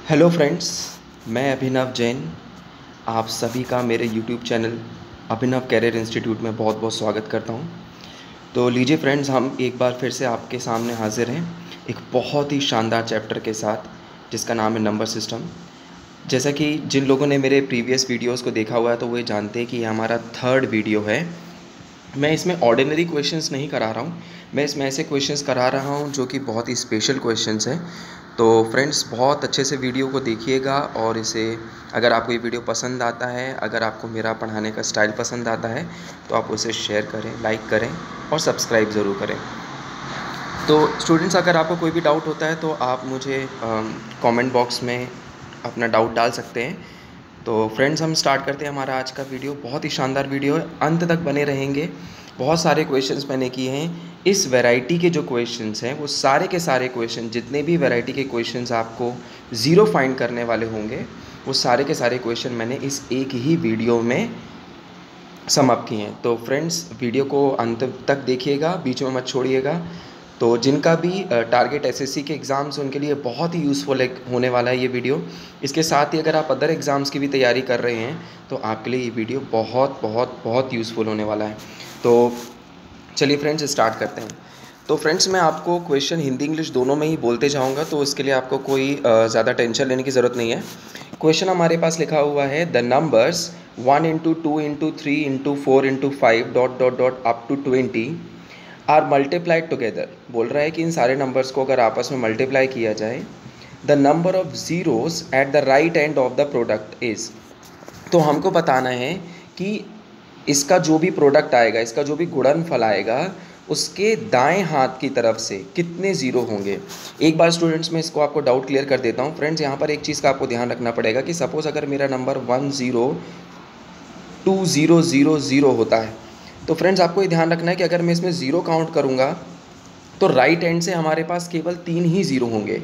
Hello friends, मैं अभिनव जैन आप सभी का मेरे यूट्यूब चैनल अभिनव कैरियर इंस्टीट्यूट में बहुत बहुत स्वागत करता हूं। तो लीजिए फ्रेंड्स, हम एक बार फिर से आपके सामने हाजिर हैं एक बहुत ही शानदार चैप्टर के साथ जिसका नाम है नंबर सिस्टम। जैसा कि जिन लोगों ने मेरे प्रीवियस वीडियोस को देखा हुआ है तो वो जानते हैं कि ये हमारा थर्ड वीडियो है। मैं इसमें ऑर्डिनरी क्वेश्चंस नहीं करा रहा हूँ, मैं इसमें ऐसे क्वेश्चंस करा रहा हूँ जो कि बहुत ही स्पेशल क्वेश्चंस हैं। तो फ्रेंड्स, बहुत अच्छे से वीडियो को देखिएगा और इसे अगर आपको ये वीडियो पसंद आता है, अगर आपको मेरा पढ़ाने का स्टाइल पसंद आता है तो आप उसे शेयर करें, लाइक करें और सब्सक्राइब ज़रूर करें। तो स्टूडेंट्स, अगर आपको कोई भी डाउट होता है तो आप मुझे कमेंट बॉक्स में अपना डाउट डाल सकते हैं। तो फ्रेंड्स, हम स्टार्ट करते हैं हमारा आज का वीडियो। बहुत ही शानदार वीडियो है, अंत तक बने रहेंगे। बहुत सारे क्वेश्चंस मैंने किए हैं। इस वैरायटी के जो क्वेश्चंस हैं वो सारे के सारे क्वेश्चन, जितने भी वैरायटी के क्वेश्चंस आपको ज़ीरो फाइंड करने वाले होंगे वो सारे के सारे क्वेश्चन मैंने इस एक ही वीडियो में सम अप किए हैं। तो फ्रेंड्स, वीडियो को अंत तक देखिएगा, बीच में मत छोड़िएगा। तो जिनका भी टारगेट एसएससी के एग्ज़ाम्स हैं उनके लिए बहुत ही यूज़फुल होने वाला है ये वीडियो। इसके साथ ही अगर आप अदर एग्ज़ाम्स की भी तैयारी कर रहे हैं तो आपके लिए ये वीडियो बहुत बहुत बहुत यूज़फुल होने वाला है। तो चलिए फ्रेंड्स, स्टार्ट करते हैं। तो फ्रेंड्स, मैं आपको क्वेश्चन हिंदी इंग्लिश दोनों में ही बोलते जाऊंगा, तो उसके लिए आपको कोई ज़्यादा टेंशन लेने की ज़रूरत नहीं है। क्वेश्चन हमारे पास लिखा हुआ है, the numbers 1 into 2 into 3 into 4 into 5 dot dot dot up to 20 are multiplied together. बोल रहा है कि इन सारे नंबर्स को अगर आपस में मल्टीप्लाई किया जाए, the number of zeros at the right end of the product is. तो हमको बताना है कि इसका जो भी प्रोडक्ट आएगा, इसका जो भी गुणनफल आएगा, उसके दाएं हाथ की तरफ से कितने ज़ीरो होंगे। एक बार स्टूडेंट्स, मैं इसको आपको डाउट क्लियर कर देता हूँ। फ्रेंड्स, यहाँ पर एक चीज़ का आपको ध्यान रखना पड़ेगा कि सपोज़ अगर मेरा नंबर 1020000 होता है तो फ्रेंड्स आपको ये ध्यान रखना है कि अगर मैं इसमें ज़ीरो काउंट करूँगा तो राइट एंड से हमारे पास केवल 3 ही ज़ीरो होंगे।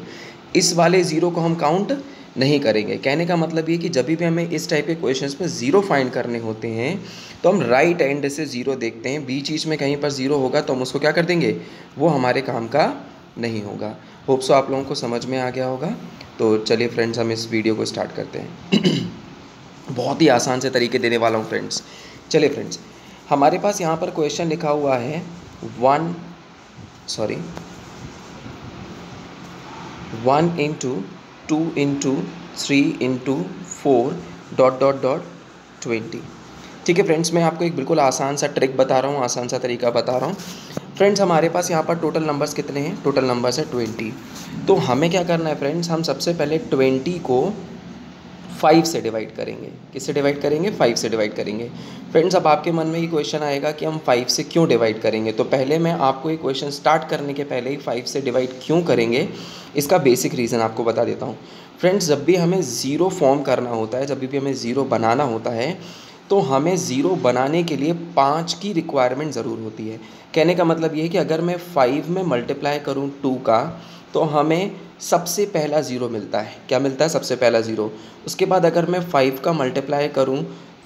इस वाले ज़ीरो को हम काउंट नहीं करेंगे। कहने का मतलब ये कि जब भी हमें इस टाइप के क्वेश्चंस में ज़ीरो फाइंड करने होते हैं तो हम राइट एंड से ज़ीरो देखते हैं। बीच बीच में कहीं पर ज़ीरो होगा तो हम उसको क्या कर देंगे, वो हमारे काम का नहीं होगा। होप सो आप लोगों को समझ में आ गया होगा। तो चलिए फ्रेंड्स, हम इस वीडियो को स्टार्ट करते हैं। बहुत ही आसान से तरीके देने वाला हूँ फ्रेंड्स। चलिए फ्रेंड्स, हमारे पास यहाँ पर क्वेश्चन लिखा हुआ है 1 into 2 into 3 into 4 dot dot dot 20। ठीक है फ्रेंड्स, मैं आपको एक बिल्कुल आसान सा ट्रिक बता रहा हूँ, आसान सा तरीका बता रहा हूँ। फ्रेंड्स, हमारे पास यहाँ पर टोटल नंबर्स कितने हैं? टोटल नंबर्स है 20। तो हमें क्या करना है फ्रेंड्स, हम सबसे पहले 20 को 5 से डिवाइड करेंगे। किससे डिवाइड करेंगे? 5 से डिवाइड करेंगे। फ्रेंड्स, अब आपके मन में ये क्वेश्चन आएगा कि हम 5 से क्यों डिवाइड करेंगे। तो पहले मैं आपको ये क्वेश्चन स्टार्ट करने के पहले ही 5 से डिवाइड क्यों करेंगे इसका बेसिक रीज़न आपको बता देता हूँ। फ्रेंड्स, जब भी हमें ज़ीरो फॉर्म करना होता है, जब भी हमें ज़ीरो बनाना होता है तो हमें ज़ीरो बनाने के लिए 5 की रिक्वायरमेंट ज़रूर होती है। कहने का मतलब ये है कि अगर मैं 5 में मल्टीप्लाई करूँ 2 का तो हमें सबसे पहला ज़ीरो मिलता है। क्या मिलता है? सबसे पहला ज़ीरो। उसके बाद अगर मैं 5 का मल्टीप्लाई करूँ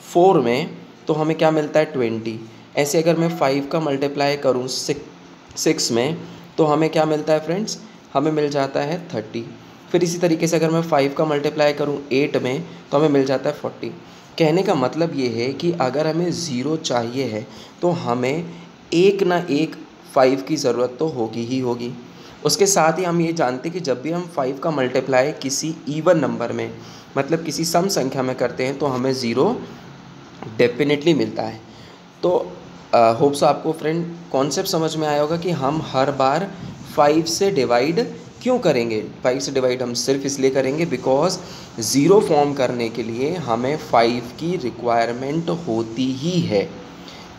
4 में तो हमें क्या मिलता है? 20। ऐसे अगर मैं 5 का मल्टीप्लाई करूँ 6 में तो हमें क्या मिलता है फ्रेंड्स? हमें मिल जाता है 30। फिर इसी तरीके से अगर मैं 5 का मल्टीप्लाई करूँ 8 में तो हमें मिल जाता है 40। कहने का मतलब ये है कि अगर हमें ज़ीरो चाहिए है तो हमें एक ना एक 5 की ज़रूरत तो होगी ही होगी। उसके साथ ही हम ये जानते हैं कि जब भी हम 5 का मल्टीप्लाई किसी इवन नंबर में, मतलब किसी सम संख्या में करते हैं तो हमें ज़ीरो डेफिनेटली मिलता है। तो होप्स आपको फ्रेंड कॉन्सेप्ट समझ में आया होगा कि हम हर बार 5 से डिवाइड क्यों करेंगे। 5 से डिवाइड हम सिर्फ इसलिए करेंगे बिकॉज ज़ीरो फॉर्म करने के लिए हमें 5 की रिक्वायरमेंट होती ही है।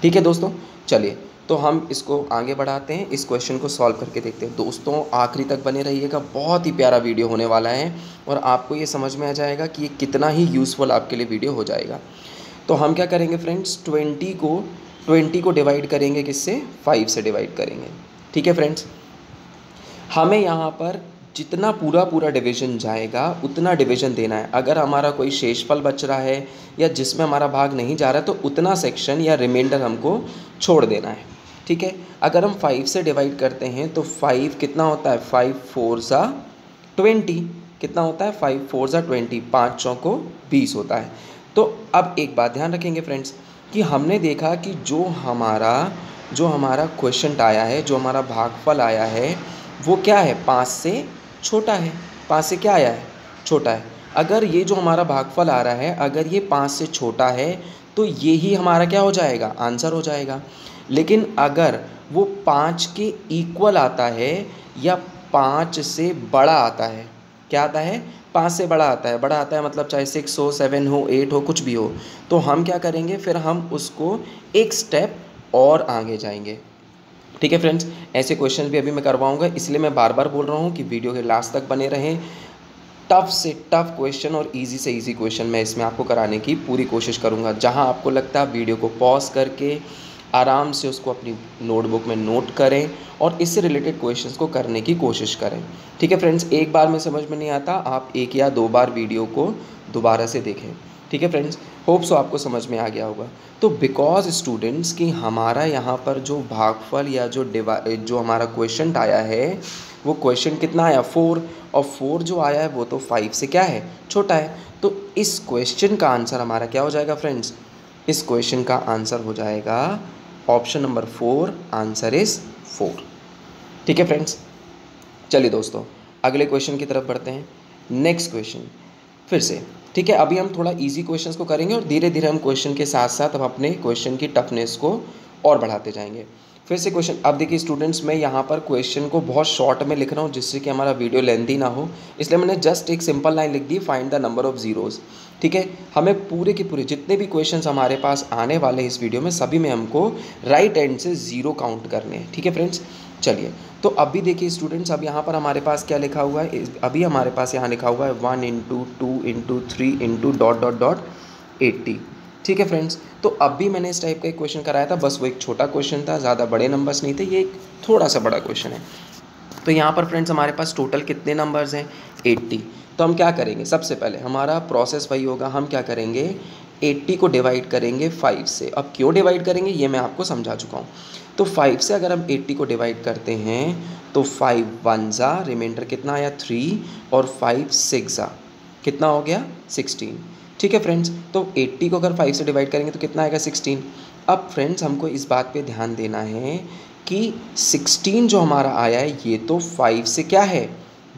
ठीक है दोस्तों, चलिए तो हम इसको आगे बढ़ाते हैं, इस क्वेश्चन को सॉल्व करके देखते हैं। दोस्तों, आखिरी तक बने रहिएगा, बहुत ही प्यारा वीडियो होने वाला है और आपको ये समझ में आ जाएगा कि ये कितना ही यूज़फुल आपके लिए वीडियो हो जाएगा। तो हम क्या करेंगे फ्रेंड्स, 20 को डिवाइड करेंगे किससे? 5 से डिवाइड करेंगे। ठीक है फ्रेंड्स, हमें यहाँ पर जितना पूरा डिवीज़न जाएगा उतना डिवीज़न देना है। अगर हमारा कोई शेषफल बच रहा है या जिसमें हमारा भाग नहीं जा रहा है तो उतना सेक्शन या रिमाइंडर हमको छोड़ देना है। ठीक है, अगर हम 5 से डिवाइड करते हैं तो 5 कितना होता है? 5 4 ज़ा 20। कितना होता है 5 4 ज़ा 20, 5 चौको 20 होता है। तो अब एक बात ध्यान रखेंगे फ्रेंड्स कि हमने देखा कि जो हमारा क्वेश्चन आया है, जो हमारा भागफल आया है वो क्या है, 5 से छोटा है। 5 से क्या आया है, छोटा है। अगर ये जो हमारा भागफल आ रहा है अगर ये 5 से छोटा है तो ये ही हमारा क्या हो जाएगा, आंसर हो जाएगा। लेकिन अगर वो 5 के इक्वल आता है या 5 से बड़ा आता है, क्या आता है, 5 से बड़ा आता है। बड़ा आता है मतलब चाहे 6 हो, 7 हो, 8 हो, कुछ भी हो, तो हम क्या करेंगे, फिर हम उसको एक स्टेप और आगे जाएंगे। ठीक है फ्रेंड्स, ऐसे क्वेश्चन भी अभी मैं करवाऊंगा, इसलिए मैं बार बार बोल रहा हूँ कि वीडियो के लास्ट तक बने रहें। टफ़ से टफ़ क्वेश्चन और इजी से इजी क्वेश्चन मैं इसमें आपको कराने की पूरी कोशिश करूँगा। जहाँ आपको लगता है वीडियो को पॉज करके आराम से उसको अपनी नोटबुक में नोट करें और इससे रिलेटेड क्वेश्चंस को करने की कोशिश करें। ठीक है फ्रेंड्स, एक बार में समझ में नहीं आता, आप 1 या 2 बार वीडियो को दोबारा से देखें। ठीक है फ्रेंड्स, होप सो आपको समझ में आ गया होगा। तो बिकॉज स्टूडेंट्स कि हमारा यहाँ पर जो भागफल या जो हमारा क्वेश्चन आया है वो क्वेश्चन कितना आया, 4, और 4 जो आया है वो तो 5 से क्या है, छोटा है। तो इस क्वेश्चन का आंसर हमारा क्या हो जाएगा फ्रेंड्स, इस क्वेश्चन का आंसर हो जाएगा ऑप्शन नंबर 4, आंसर इज़ 4। ठीक है फ्रेंड्स, चलिए दोस्तों अगले क्वेश्चन की तरफ बढ़ते हैं। नेक्स्ट क्वेश्चन फिर से, ठीक है, अभी हम थोड़ा इजी क्वेश्चंस को करेंगे और धीरे धीरे हम क्वेश्चन के साथ साथ हम अपने क्वेश्चन की टफनेस को और बढ़ाते जाएंगे। फिर से क्वेश्चन, अब देखिए स्टूडेंट्स, मैं यहाँ पर क्वेश्चन को बहुत शॉर्ट में लिख रहा हूँ जिससे कि हमारा वीडियो लेंथी ना हो, इसलिए मैंने जस्ट एक सिंपल लाइन लिख दी, find the number of zeros. ठीक है, हमें पूरे के पूरे जितने भी क्वेश्चंस हमारे पास आने वाले हैं इस वीडियो में, सभी में हमको राइट एंड से 0 काउंट करने हैं। ठीक है फ्रेंड्स, चलिए तो अभी देखिए स्टूडेंट्स, अब यहाँ पर हमारे पास क्या लिखा हुआ है, अभी हमारे पास यहाँ लिखा हुआ है 1 × 2 × 3 × ... 80। ठीक है फ्रेंड्स, तो अभी मैंने इस टाइप का एक क्वेश्चन कराया था, बस वो एक छोटा क्वेश्चन था, ज़्यादा बड़े नंबर्स नहीं थे, ये एक थोड़ा सा बड़ा क्वेश्चन है। तो यहाँ पर फ्रेंड्स हमारे पास टोटल कितने नंबर्स हैं, 80। तो हम क्या करेंगे, सबसे पहले हमारा प्रोसेस वही होगा, हम क्या करेंगे, 80 को डिवाइड करेंगे 5 से। अब क्यों डिवाइड करेंगे ये मैं आपको समझा चुका हूँ। तो 5 से अगर हम 80 को डिवाइड करते हैं तो 5 1 ज़ा, रिमाइंडर कितना आया 3, और 5 6 ज़ा कितना हो गया 16। ठीक है फ्रेंड्स, तो 80 को अगर 5 से डिवाइड करेंगे तो कितना आएगा 16। अब फ्रेंड्स हमको इस बात पे ध्यान देना है कि 16 जो हमारा आया है ये तो 5 से क्या है,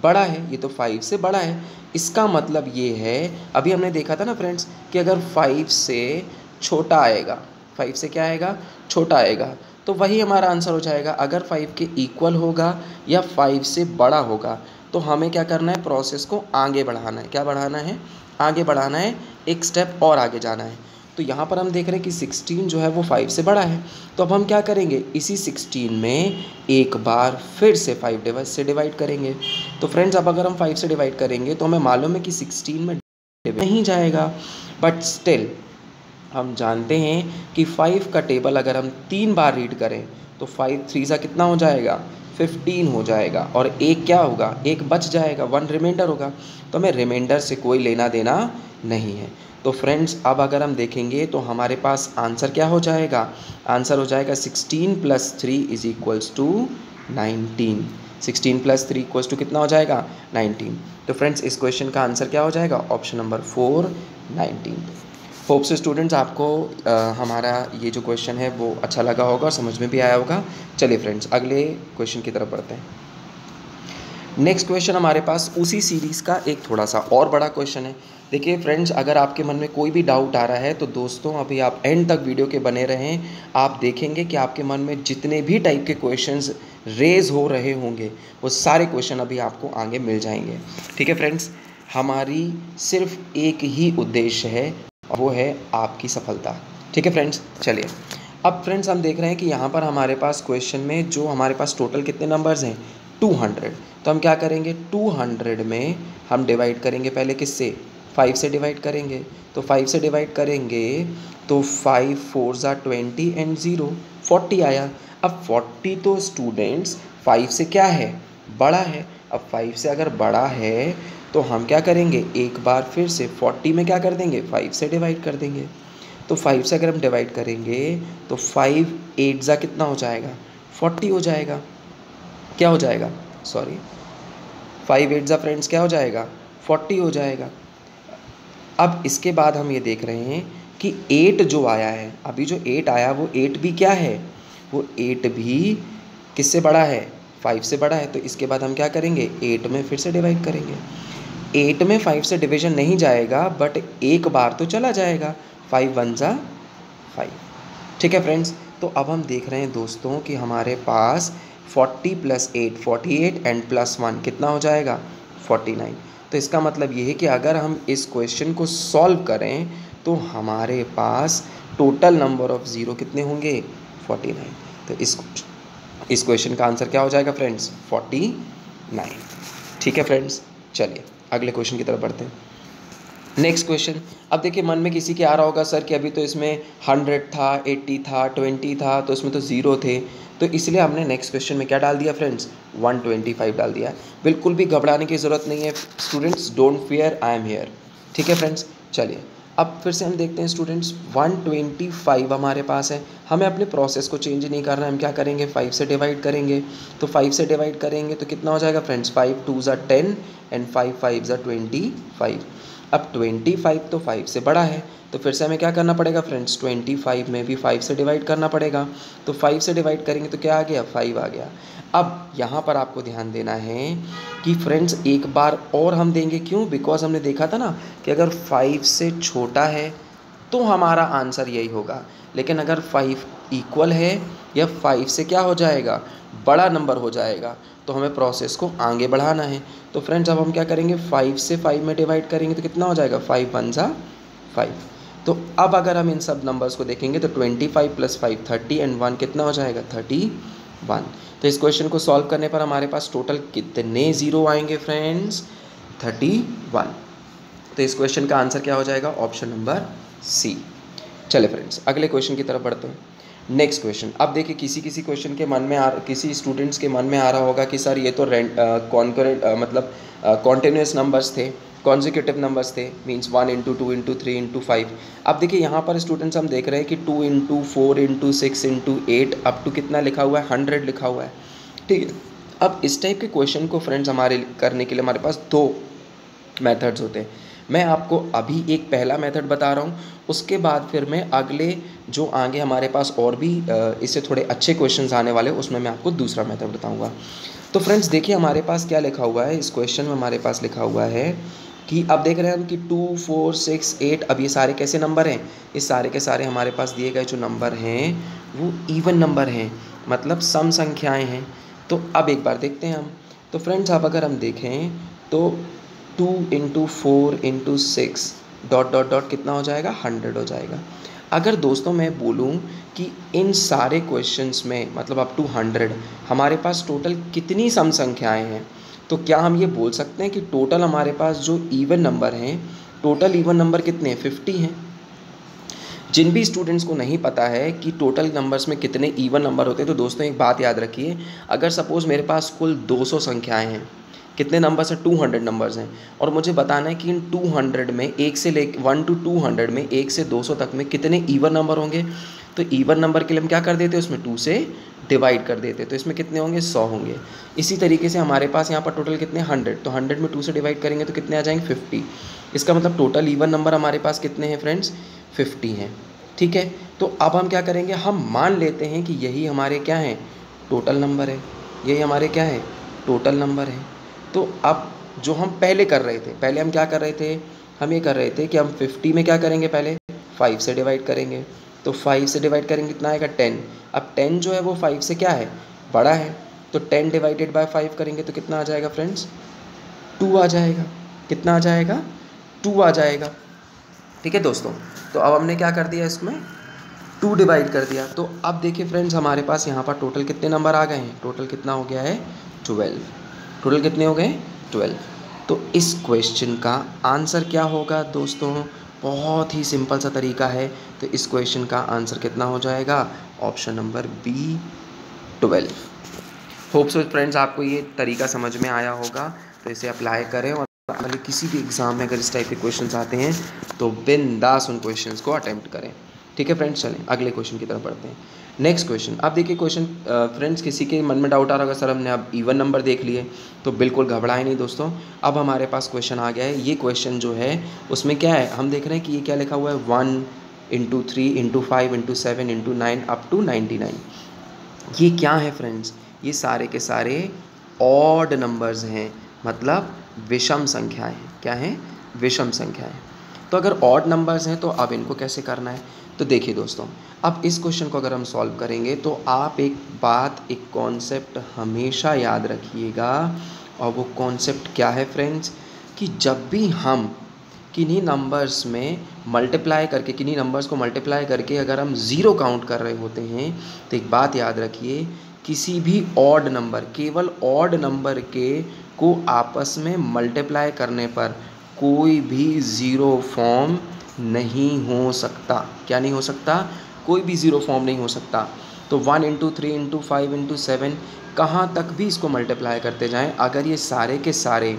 बड़ा है, ये तो 5 से बड़ा है। इसका मतलब ये है, अभी हमने देखा था ना फ्रेंड्स कि अगर 5 से छोटा आएगा, 5 से क्या आएगा, छोटा आएगा, तो वही हमारा आंसर हो जाएगा। अगर 5 के इक्वल होगा या 5 से बड़ा होगा तो हमें क्या करना है, प्रोसेस को आगे बढ़ाना है। क्या बढ़ाना है, आगे बढ़ाना है, एक स्टेप और आगे जाना है। तो यहाँ पर हम देख रहे हैं कि 16 जो है वो 5 से बड़ा है, तो अब हम क्या करेंगे, इसी 16 में एक बार फिर से 5 से डिवाइड करेंगे। तो फ्रेंड्स अब अगर हम 5 से डिवाइड करेंगे तो हमें मालूम है कि 16 में नहीं जाएगा, बट स्टिल हम जानते हैं कि 5 का टेबल अगर हम 3 बार रीड करें तो 5 3 सा कितना हो जाएगा, 15 हो जाएगा, और एक क्या होगा, एक बच जाएगा, 1 रिमाइंडर होगा। तो हमें रिमाइंडर से कोई लेना देना नहीं है। तो फ्रेंड्स अब अगर हम देखेंगे तो हमारे पास आंसर क्या हो जाएगा, आंसर हो जाएगा 16 + 3 = 19। 16 + 3 = कितना हो जाएगा, 19। तो फ्रेंड्स इस क्वेश्चन का आंसर क्या हो जाएगा, ऑप्शन नंबर 4, 19। होप से स्टूडेंट्स आपको हमारा ये जो क्वेश्चन है वो अच्छा लगा होगा और समझ में भी आया होगा। चलिए फ्रेंड्स अगले क्वेश्चन की तरफ बढ़ते हैं। नेक्स्ट क्वेश्चन हमारे पास उसी सीरीज़ का एक थोड़ा सा और बड़ा क्वेश्चन है। देखिए फ्रेंड्स, अगर आपके मन में कोई भी डाउट आ रहा है तो दोस्तों अभी आप एंड तक वीडियो के बने रहें। आप देखेंगे कि आपके मन में जितने भी टाइप के क्वेश्चंस रेज हो रहे होंगे वो सारे क्वेश्चन अभी आपको आगे मिल जाएंगे। ठीक है फ्रेंड्स, हमारी सिर्फ एक ही उद्देश्य है, वो है आपकी सफलता। ठीक है फ्रेंड्स, चलिए अब फ्रेंड्स हम देख रहे हैं कि यहाँ पर हमारे पास क्वेश्चन में जो हमारे पास टोटल कितने नंबर्स हैं, 200। तो हम क्या करेंगे, 200 में हम डिवाइड करेंगे पहले किससे, 5 से डिवाइड करेंगे। तो 5 से डिवाइड करेंगे तो 5 4 ज़ा 20 एंड 0 40 आया। अब 40 तो स्टूडेंट्स 5 से क्या है, बड़ा है। अब 5 से अगर बड़ा है तो हम क्या करेंगे, एक बार फिर से 40 में क्या कर देंगे, 5 से डिवाइड कर देंगे। तो 5 से अगर हम डिवाइड करेंगे तो 5 8 ज़ा कितना हो जाएगा, 40 हो जाएगा। क्या हो जाएगा, सॉरी 5 8 ज़ा फ्रेंड्स क्या हो जाएगा, 40 हो जाएगा। अब इसके बाद हम ये देख रहे हैं कि 8 जो आया है, अभी जो 8 आया वो 8 भी क्या है, वो 8 भी किससे बड़ा है, 5 से बड़ा है। तो इसके बाद हम क्या करेंगे, 8 में फिर से डिवाइड करेंगे। 8 में 5 से डिवीजन नहीं जाएगा बट एक बार तो चला जाएगा, 5 1 जा 5। ठीक है फ्रेंड्स, तो अब हम देख रहे हैं दोस्तों कि हमारे पास 40 + 8 48 एंड +1 कितना हो जाएगा, 49। तो इसका मतलब ये है कि अगर हम इस क्वेश्चन को सॉल्व करें तो हमारे पास टोटल नंबर ऑफ ज़ीरो कितने होंगे, 49। तो इस क्वेश्चन का आंसर क्या हो जाएगा फ्रेंड्स, 49। ठीक है फ्रेंड्स, चलिए अगले क्वेश्चन की तरफ बढ़ते हैं। नेक्स्ट क्वेश्चन, अब देखिए मन में किसी के आ रहा होगा सर कि अभी तो इसमें 100 था, 80 था, 20 था, तो इसमें तो ज़ीरो थे, तो इसलिए हमने नेक्स्ट क्वेश्चन में क्या डाल दिया फ्रेंड्स, 125 डाल दिया। बिल्कुल भी घबराने की ज़रूरत नहीं है students, don't fear, I am here. ठीक है फ्रेंड्स, चलिए अब फिर से हम देखते हैं स्टूडेंट्स, 125 हमारे पास है, हमें अपने प्रोसेस को चेंज नहीं करना है। हम क्या करेंगे, 5 से डिवाइड करेंगे। तो 5 से डिवाइड करेंगे तो कितना हो जाएगा फ्रेंड्स, 5 2 ज़ा 10 एंड 5 5 ज़ा 25। अब 25 तो 5 से बड़ा है, तो फिर से हमें क्या करना पड़ेगा फ्रेंड्स, 25 में भी 5 से डिवाइड करना पड़ेगा। तो 5 से डिवाइड करेंगे तो क्या आ गया, 5 आ गया। अब यहाँ पर आपको ध्यान देना है कि फ्रेंड्स एक बार और हम देंगे, क्यों, बिकॉज हमने देखा था ना कि अगर 5 से छोटा है तो हमारा आंसर यही होगा, लेकिन अगर 5 इक्वल है या 5 से क्या हो जाएगा, बड़ा नंबर हो जाएगा, तो हमें प्रोसेस को आगे बढ़ाना है। तो फ्रेंड्स अब हम क्या करेंगे, 5 से 5 में डिवाइड करेंगे तो कितना हो जाएगा, 5 1 ज़ा 5। तो अब अगर हम इन सब नंबर्स को देखेंगे तो 25 + 5 30 एंड 1 कितना हो जाएगा, 31। तो इस क्वेश्चन को सॉल्व करने पर हमारे पास टोटल कितने ज़ीरो आएंगे फ्रेंड्स, 31। तो इस क्वेश्चन का आंसर क्या हो जाएगा, ऑप्शन नंबर सी। चले फ्रेंड्स अगले क्वेश्चन की तरफ बढ़ते हैं। नेक्स्ट क्वेश्चन, अब देखिए किसी क्वेश्चन के मन में किसी स्टूडेंट्स के मन में आ रहा होगा कि सर ये तो कॉन्करेंट मतलब कॉन्टिन्यूस नंबर्स थे, कॉन्जिक्यूटिव नंबर्स थे, मींस 1 × 2 × 3 × 5। अब देखिए यहाँ पर स्टूडेंट्स हम देख रहे हैं कि 2 × 4 × 6 × 8 अप टू कितना लिखा हुआ है, 100 लिखा हुआ है। ठीक है, अब इस टाइप के क्वेश्चन को फ्रेंड्स हमारे करने के लिए हमारे पास 2 मेथड्स होते हैं। मैं आपको अभी एक पहला मेथड बता रहा हूँ, उसके बाद फिर मैं अगले जो आगे हमारे पास और भी इससे थोड़े अच्छे क्वेश्चंस आने वाले उसमें मैं आपको दूसरा मेथड बताऊँगा। तो फ्रेंड्स देखिए हमारे पास क्या लिखा हुआ है, इस क्वेश्चन में हमारे पास लिखा हुआ है कि अब देख रहे हैं हम कि 2 4 6 8, अब ये सारे कैसे नंबर हैं, ये सारे के सारे हमारे पास दिए गए जो नंबर हैं वो इवन नंबर हैं, मतलब सम संख्याएँ हैं। तो अब एक बार देखते हैं हम। तो फ्रेंड्स अब अगर हम देखें तो 2 × 4 × 6 ... कितना हो जाएगा, 100 हो जाएगा। अगर दोस्तों मैं बोलूं कि इन सारे क्वेश्चंस में मतलब अप टू 100 हमारे पास टोटल कितनी सम संख्याएं हैं, तो क्या हम ये बोल सकते हैं कि टोटल हमारे पास जो इवन नंबर हैं, टोटल इवन नंबर कितने हैं, 50 हैं। जिन भी स्टूडेंट्स को नहीं पता है कि टोटल नंबर्स में कितने इवन नंबर होते हैं, तो दोस्तों एक बात याद रखिए, अगर सपोज़ मेरे पास कुल 200 संख्याएं हैं, कितने नंबर्स हैं, 200 नंबर्स हैं, और मुझे बताना है कि इन 200 में 1 से 1 to 200 में 1 से 200 तक में कितने इवन नंबर होंगे। तो इवन नंबर के लिए हम क्या कर देते हैं, उसमें 2 से डिवाइड कर देते हैं, तो इसमें कितने होंगे, 100 होंगे। इसी तरीके से हमारे पास यहाँ पर टोटल कितने, 100, तो 100 में 2 से डिवाइड करेंगे तो कितने आ जाएंगे, 50। इसका मतलब टोटल इवन नंबर हमारे पास कितने हैं फ्रेंड्स, 50 हैं। ठीक है, तो अब हम क्या करेंगे, हम मान लेते हैं कि यही हमारे क्या हैं, टोटल नंबर है, यही हमारे क्या है, टोटल नंबर है। तो अब जो हम पहले कर रहे थे, पहले हम क्या कर रहे थे, हम ये कर रहे थे कि हम 50 में क्या करेंगे, पहले 5 से डिवाइड करेंगे। तो 5 से डिवाइड करेंगे कितना आएगा, 10। अब 10 जो है वो 5 से क्या है, बड़ा है, तो 10 डिवाइडेड बाय 5 करेंगे तो कितना आ जाएगा फ्रेंड्स, 2 आ जाएगा। कितना आ जाएगा, 2 आ जाएगा। ठीक है दोस्तों, तो अब हमने क्या कर दिया, इसमें 2 डिवाइड कर दिया। तो अब देखिए फ्रेंड्स हमारे पास यहाँ पर टोटल कितने नंबर आ गए हैं, टोटल कितना हो गया है, 12। टोटल कितने हो गए, 12। तो इस क्वेश्चन का आंसर क्या होगा दोस्तों, बहुत ही सिंपल सा तरीका है। तो इस क्वेश्चन का आंसर कितना हो जाएगा, option number B, 12। Hope so friends आपको ये तरीका समझ में आया होगा, तो इसे अप्लाई करें और आगे किसी भी एग्ज़ाम में अगर इस टाइप के क्वेश्चंस आते हैं तो बिंदास उन क्वेश्चंस को अटेम्प्ट करें। ठीक है फ्रेंड्स, चलें अगले क्वेश्चन की तरफ बढ़ते हैं। नेक्स्ट क्वेश्चन, अब देखिए क्वेश्चन फ्रेंड्स, किसी के मन में डाउट आ रहा होगा सर हमने अब इवन नंबर देख लिए, तो बिल्कुल घबराए नहीं दोस्तों। अब हमारे पास क्वेश्चन आ गया है। ये क्वेश्चन जो है उसमें क्या है, हम देख रहे हैं कि ये क्या लिखा हुआ है, 1 into 3 into 5 into 7 into 9 up to 99। ये क्या है फ्रेंड्स, ये सारे के सारे ऑड नंबर्स हैं, मतलब विषम संख्याएं हैं। क्या हैं, विषम संख्याएं। तो अगर ऑड नंबर्स हैं तो अब इनको कैसे करना है, तो देखिए दोस्तों, अब इस क्वेश्चन को अगर हम सॉल्व करेंगे तो आप एक बात, एक कॉन्सेप्ट हमेशा याद रखिएगा, और वो कॉन्सेप्ट क्या है फ्रेंड्स, कि जब भी हम किन्हीं नंबर्स में मल्टीप्लाई करके, किन्हीं नंबर्स को मल्टीप्लाई करके अगर हम ज़ीरो काउंट कर रहे होते हैं, तो एक बात याद रखिए, किसी भी ऑड नंबर, केवल ऑड नंबर के को आपस में मल्टीप्लाई करने पर कोई भी ज़ीरो फॉर्म नहीं हो सकता। क्या नहीं हो सकता, कोई भी ज़ीरो फॉर्म नहीं हो सकता। तो 1 इंटू 3 इंटू 5 इंटू 7 कहाँ तक भी इसको मल्टीप्लाई करते जाएं, अगर ये सारे के सारे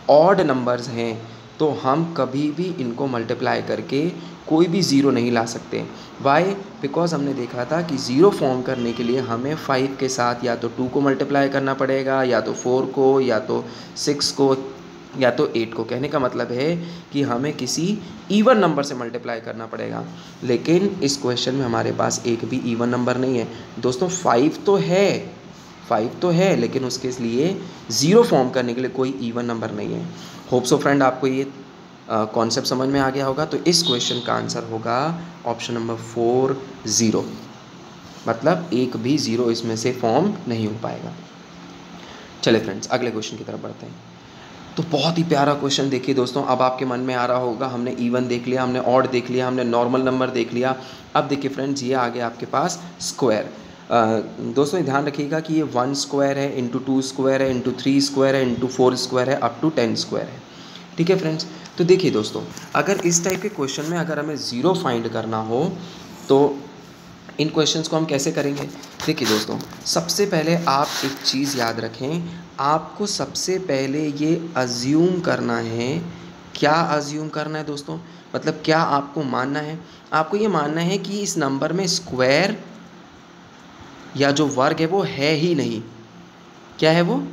ऑड नंबर्स हैं तो हम कभी भी इनको मल्टीप्लाई करके कोई भी ज़ीरो नहीं ला सकते। वाई, बिकॉज हमने देखा था कि ज़ीरो फॉर्म करने के लिए हमें 5 के साथ या तो 2 को मल्टीप्लाई करना पड़ेगा, या तो 4 को, या तो 6 को, या तो 8 को। कहने का मतलब है कि हमें किसी इवन नंबर से मल्टीप्लाई करना पड़ेगा। लेकिन इस क्वेश्चन में हमारे पास एक भी इवन नंबर नहीं है दोस्तों। 5 तो है, लेकिन उसके लिए ज़ीरो फॉर्म करने के लिए कोई इवन नंबर नहीं है। होप सो फ्रेंड आपको ये कॉन्सेप्ट समझ में आ गया होगा। तो इस क्वेश्चन का आंसर होगा ऑप्शन नंबर 4, 0, मतलब एक भी ज़ीरो इसमें से फॉर्म नहीं हो पाएगा। चले फ्रेंड्स, अगले क्वेश्चन की तरफ बढ़ते हैं। तो बहुत ही प्यारा क्वेश्चन देखिए दोस्तों, अब आपके मन में आ रहा होगा, हमने इवन देख लिया, हमने ऑड देख लिया, हमने नॉर्मल नंबर देख लिया, अब देखिए फ्रेंड्स ये आ गया आपके पास स्क्वायर। दोस्तों ध्यान रखिएगा कि ये 1 स्क्वायर है, इंटू 2 स्क्वायर है, इंटू 3 स्क्वायर है, इंटू 4 स्क्वायर है, अप टू 10 स्क्वायर है। ठीक है फ्रेंड्स, तो देखिए दोस्तों, अगर इस टाइप के क्वेश्चन में अगर हमें ज़ीरो फाइंड करना हो तो इन क्वेश्चंस को हम कैसे करेंगे। देखिए दोस्तों, सबसे पहले आप एक चीज़ याद रखें, आपको सबसे पहले ये अज्यूम करना है। क्या अज्यूम करना है दोस्तों, मतलब क्या आपको मानना है, आपको ये मानना है कि इस नंबर में स्क्वायर या जो वर्ग है वो है ही नहीं। क्या है, वो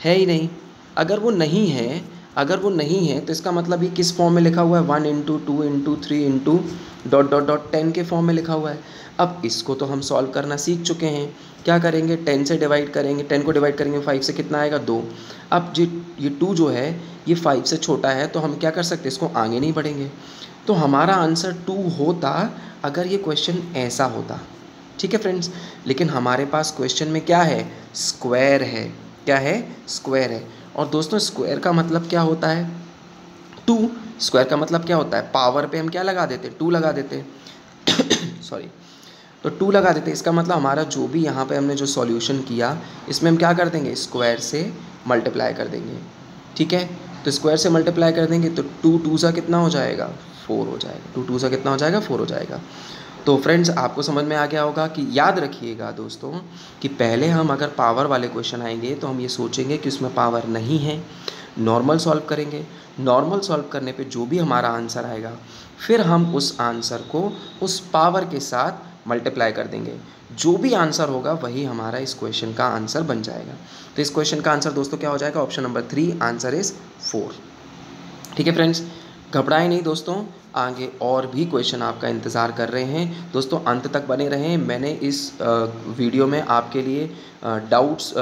है ही नहीं। अगर वो नहीं है तो इसका मतलब ये किस फॉर्म में लिखा हुआ है, 1 into 2 into 3 into dot dot dot 10 के फॉर्म में लिखा हुआ है। अब इसको तो हम सॉल्व करना सीख चुके हैं। क्या करेंगे, 10 से डिवाइड करेंगे, 10 को डिवाइड करेंगे 5 से, कितना आएगा, 2। अब ये 2 जो है ये 5 से छोटा है, तो हम क्या कर सकते हैं, इसको आगे नहीं बढ़ेंगे। तो हमारा आंसर 2 होता अगर ये क्वेश्चन ऐसा होता। ठीक है फ्रेंड्स, लेकिन हमारे पास क्वेश्चन में क्या है, स्क्वायर है। क्या है, स्क्वायर है। और दोस्तों स्क्वायर का मतलब क्या होता है, 2। स्क्वायर का मतलब क्या होता है, पावर पे हम क्या लगा देते, 2 लगा देते सॉरी, तो 2 लगा देते। इसका मतलब हमारा जो भी यहाँ पे हमने जो सॉल्यूशन किया, इसमें हम क्या कर देंगे, स्क्वायर से मल्टीप्लाई कर देंगे। ठीक है, तो स्क्वायर से मल्टीप्लाई कर देंगे तो 2 2 सा कितना हो जाएगा, 4 हो जाएगा। 2 2 सा कितना हो जाएगा, 4 हो जाएगा। तो फ्रेंड्स आपको समझ में आ गया होगा कि याद रखिएगा दोस्तों कि पहले हम अगर पावर वाले क्वेश्चन आएंगे तो हम ये सोचेंगे कि उसमें पावर नहीं है, नॉर्मल सॉल्व करेंगे। नॉर्मल सॉल्व करने पे जो भी हमारा आंसर आएगा, फिर हम उस आंसर को उस पावर के साथ मल्टीप्लाई कर देंगे। जो भी आंसर होगा वही हमारा इस क्वेश्चन का आंसर बन जाएगा। तो इस क्वेश्चन का आंसर दोस्तों क्या हो जाएगा, ऑप्शन नंबर 3, आंसर इज़ 4। ठीक है फ्रेंड्स, घबराएं नहीं दोस्तों, आगे और भी क्वेश्चन आपका इंतज़ार कर रहे हैं। दोस्तों अंत तक बने रहें। मैंने इस वीडियो में आपके लिए डाउट्स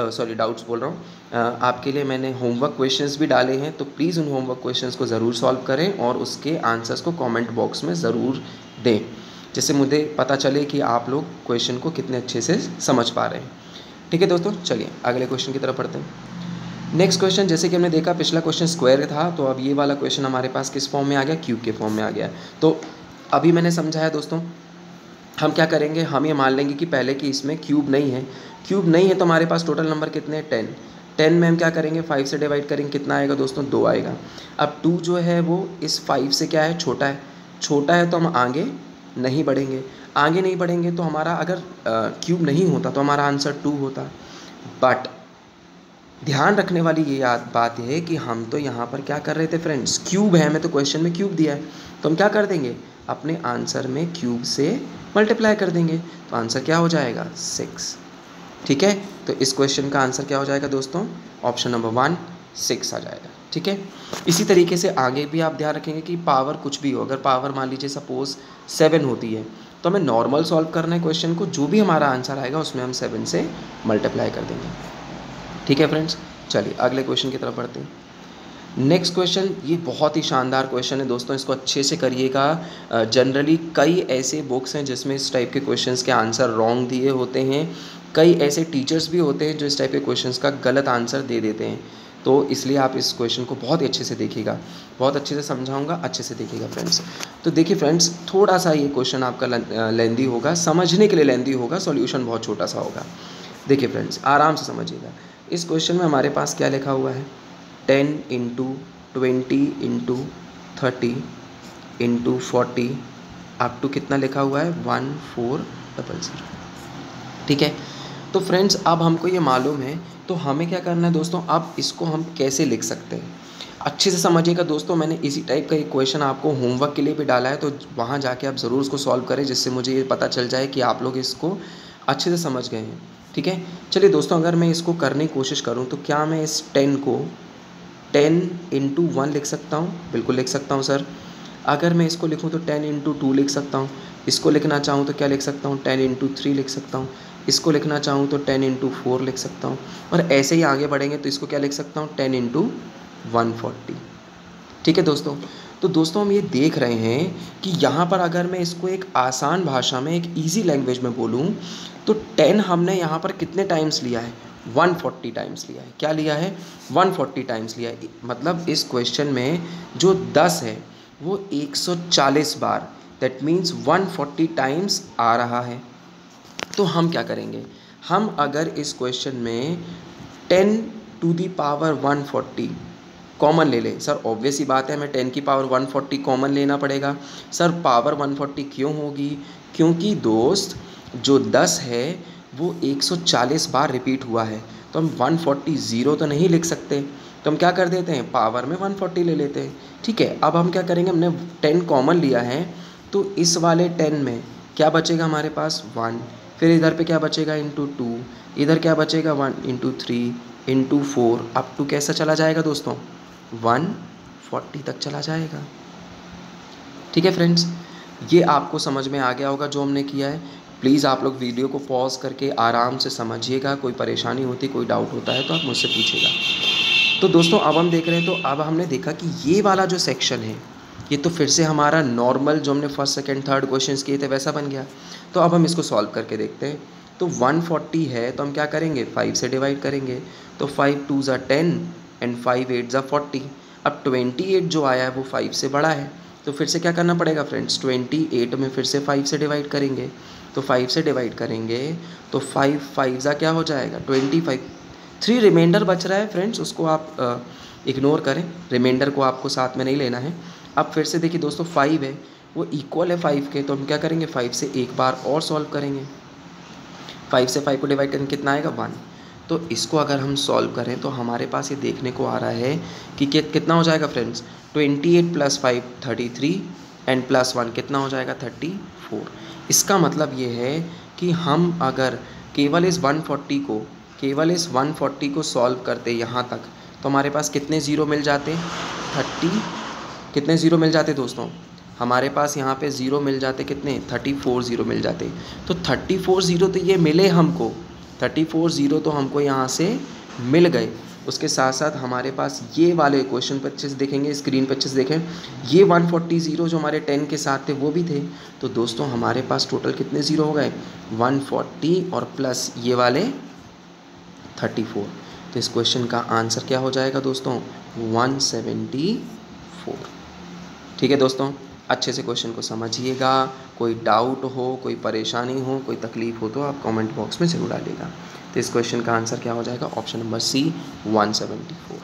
बोल रहा हूँ, आपके लिए मैंने होमवर्क क्वेश्चंस भी डाले हैं, तो प्लीज़ उन होमवर्क क्वेश्चंस को ज़रूर सॉल्व करें और उसके आंसर्स को कमेंट बॉक्स में ज़रूर दें, जिससे मुझे पता चले कि आप लोग क्वेश्चन को कितने अच्छे से समझ पा रहे हैं। ठीक है दोस्तों, चलिए अगले क्वेश्चन की तरफ बढ़ते हैं। नेक्स्ट क्वेश्चन, जैसे कि हमने देखा पिछला क्वेश्चन स्क्वायर था, तो अब ये वाला क्वेश्चन हमारे पास किस फॉर्म में आ गया, क्यूब के फॉर्म में आ गया। तो अभी मैंने समझाया दोस्तों, हम क्या करेंगे, हम ये मान लेंगे कि पहले कि इसमें क्यूब नहीं है। क्यूब नहीं है तो हमारे पास टोटल नंबर कितने हैं, 10। 10 में हम क्या करेंगे, 5 से डिवाइड करेंगे, कितना आएगा दोस्तों, 2 आएगा। अब 2 जो है वो इस 5 से क्या है, छोटा है। छोटा है तो हम आगे नहीं बढ़ेंगे। आगे नहीं बढ़ेंगे तो हमारा अगर क्यूब नहीं होता तो हमारा आंसर 2 होता। बट ध्यान रखने वाली ये बात है कि हम तो यहाँ पर क्या कर रहे थे फ्रेंड्स, क्यूब है, हमें तो क्वेश्चन में क्यूब दिया है, तो हम क्या कर देंगे, अपने आंसर में क्यूब से मल्टीप्लाई कर देंगे, तो आंसर क्या हो जाएगा 6। ठीक है, तो इस क्वेश्चन का आंसर क्या हो जाएगा दोस्तों, ऑप्शन नंबर 1 6 आ जाएगा। ठीक है, इसी तरीके से आगे भी आप ध्यान रखेंगे कि पावर कुछ भी हो, अगर पावर मान लीजिए सपोज 7 होती है तो हमें नॉर्मल सॉल्व करना है क्वेश्चन को, जो भी हमारा आंसर आएगा उसमें हम 7 से मल्टीप्लाई कर देंगे। ठीक है फ्रेंड्स, चलिए अगले क्वेश्चन की तरफ बढ़ते हैं। नेक्स्ट क्वेश्चन, ये बहुत ही शानदार क्वेश्चन है दोस्तों, इसको अच्छे से करिएगा। जनरली कई ऐसे बुक्स हैं जिसमें इस टाइप के क्वेश्चंस के आंसर रॉन्ग दिए होते हैं, कई ऐसे टीचर्स भी होते हैं जो इस टाइप के क्वेश्चंस का गलत आंसर दे देते हैं, तो इसलिए आप इस क्वेश्चन को बहुत ही अच्छे से देखिएगा, बहुत अच्छे से समझाऊंगा, अच्छे से देखिएगा फ्रेंड्स। तो देखिए फ्रेंड्स, थोड़ा सा ये क्वेश्चन आपका लेंदी होगा, समझने के लिए लेंदी होगा, सॉल्यूशन बहुत छोटा सा होगा। देखिए फ्रेंड्स, आराम से समझिएगा। इस क्वेश्चन में हमारे पास क्या लिखा हुआ है, 10 into 20 into 30 into 40 up to कितना लिखा हुआ है 1400। ठीक है, तो फ्रेंड्स अब हमको ये मालूम है, तो हमें क्या करना है दोस्तों, अब इसको हम कैसे लिख सकते हैं, अच्छे से समझिएगा दोस्तों। मैंने इसी टाइप का एक क्वेश्चन आपको होमवर्क के लिए भी डाला है, तो वहाँ जाके आप ज़रूर उसको सॉल्व करें, जिससे मुझे ये पता चल जाए कि आप लोग इसको अच्छे से समझ गए हैं। ठीक है, चलिए दोस्तों, अगर मैं इसको करने की कोशिश करूँ तो क्या मैं इस 10 को 10 इंटू 1 लिख सकता हूँ, बिल्कुल लिख सकता हूँ सर। अगर मैं इसको लिखूँ तो 10 इंटू 2 लिख सकता हूँ, इसको लिखना चाहूँ तो क्या लिख सकता हूँ 10 इंटू 3 लिख सकता हूँ, इसको लिखना चाहूँ तो 10 इंटू 4 लिख सकता हूँ, और ऐसे ही आगे बढ़ेंगे तो इसको क्या लिख सकता हूँ 10 इंटू 140। ठीक है दोस्तों, तो दोस्तों हम ये देख रहे हैं कि यहाँ पर अगर मैं इसको एक आसान भाषा में, एक ईजी लैंग्वेज में बोलूँ तो 10 हमने यहाँ पर कितने टाइम्स लिया है, 140 टाइम्स लिया है। क्या लिया है, 140 टाइम्स लिया है। मतलब इस क्वेश्चन में जो 10 है वो 140 बार, दैट मीन्स 140 टाइम्स आ रहा है। तो हम क्या करेंगे, हम अगर इस क्वेश्चन में 10 टू दी पावर 140 कॉमन ले लें, सर ऑब्वियस ही बात है हमें 10 की पावर 140 कॉमन लेना पड़ेगा। सर पावर 140 क्यों होगी, क्योंकि दोस्त जो 10 है वो 140 बार रिपीट हुआ है, तो हम 140 ज़ीरो तो नहीं लिख सकते, तो हम क्या कर देते हैं पावर में 140 ले लेते हैं। ठीक है, अब हम क्या करेंगे, हमने 10 कॉमन लिया है, तो इस वाले 10 में क्या बचेगा हमारे पास 1, फिर इधर पे क्या बचेगा इंटू 2, इधर क्या बचेगा 1 इंटू 3 इंटू 4, अप टू कैसा चला जाएगा दोस्तों 140 तक चला जाएगा। ठीक है फ्रेंड्स, ये आपको समझ में आ गया होगा जो हमने किया है। प्लीज़ आप लोग वीडियो को पॉज करके आराम से समझिएगा, कोई परेशानी होती, कोई डाउट होता है तो आप मुझसे पूछिएगा। तो दोस्तों अब हम देख रहे हैं, तो अब हमने देखा कि ये वाला जो सेक्शन है ये तो फिर से हमारा नॉर्मल जो हमने फर्स्ट सेकंड थर्ड क्वेश्चंस किए थे वैसा बन गया। तो अब हम इसको सॉल्व करके देखते हैं। तो 140 है तो हम क्या करेंगे 5 से डिवाइड करेंगे, तो 5 2 ज़ा 10 एंड 5 8 ज़ा 40। अब 28 जो आया है वो 5 से बड़ा है, तो फिर से क्या करना पड़ेगा फ्रेंड्स, 28 में फिर से 5 से डिवाइड करेंगे, तो 5 से डिवाइड करेंगे तो 5 5 ज़ा क्या हो जाएगा 25। 3 रिमाइंडर बच रहा है फ्रेंड्स, उसको आप इग्नोर करें, रिमाइंडर को आपको साथ में नहीं लेना है। अब फिर से देखिए दोस्तों 5 है वो इक्वल है 5 के, तो हम क्या करेंगे 5 से एक बार और सॉल्व करेंगे, 5 से 5 को डिवाइड करेंगे कितना आएगा 1। तो इसको अगर हम सॉल्व करें तो हमारे पास ये देखने को आ रहा है कि कितना हो जाएगा फ्रेंड्स, 28 + 5 33 एंड +1 कितना हो जाएगा 34। इसका मतलब ये है कि हम अगर केवल इस 140 को सॉल्व करते यहाँ तक, तो हमारे पास कितने ज़ीरो मिल जाते 30, कितने ज़ीरो मिल जाते दोस्तों, हमारे पास यहाँ पे ज़ीरो मिल जाते कितने 34 ज़ीरो मिल जाते। तो 34 ज़ीरो तो ये मिले हमको, 34 ज़ीरो तो हमको यहाँ से मिल गए। उसके साथ साथ हमारे पास ये वाले क्वेश्चन पे अच्छे से देखेंगे, स्क्रीन पे अच्छे से देखें, ये 140 ज़ीरो जो हमारे 10 के साथ थे वो भी थे। तो दोस्तों हमारे पास टोटल कितने ज़ीरो हो गए 140 और प्लस ये वाले 34। तो इस क्वेश्चन का आंसर क्या हो जाएगा दोस्तों 174। ठीक है दोस्तों, अच्छे से क्वेश्चन को समझिएगा, कोई डाउट हो, कोई परेशानी हो, कोई तकलीफ़ हो तो आप कमेंट बॉक्स में ज़रूर डालिएगा। तो इस क्वेश्चन का आंसर क्या हो जाएगा ऑप्शन नंबर सी 174।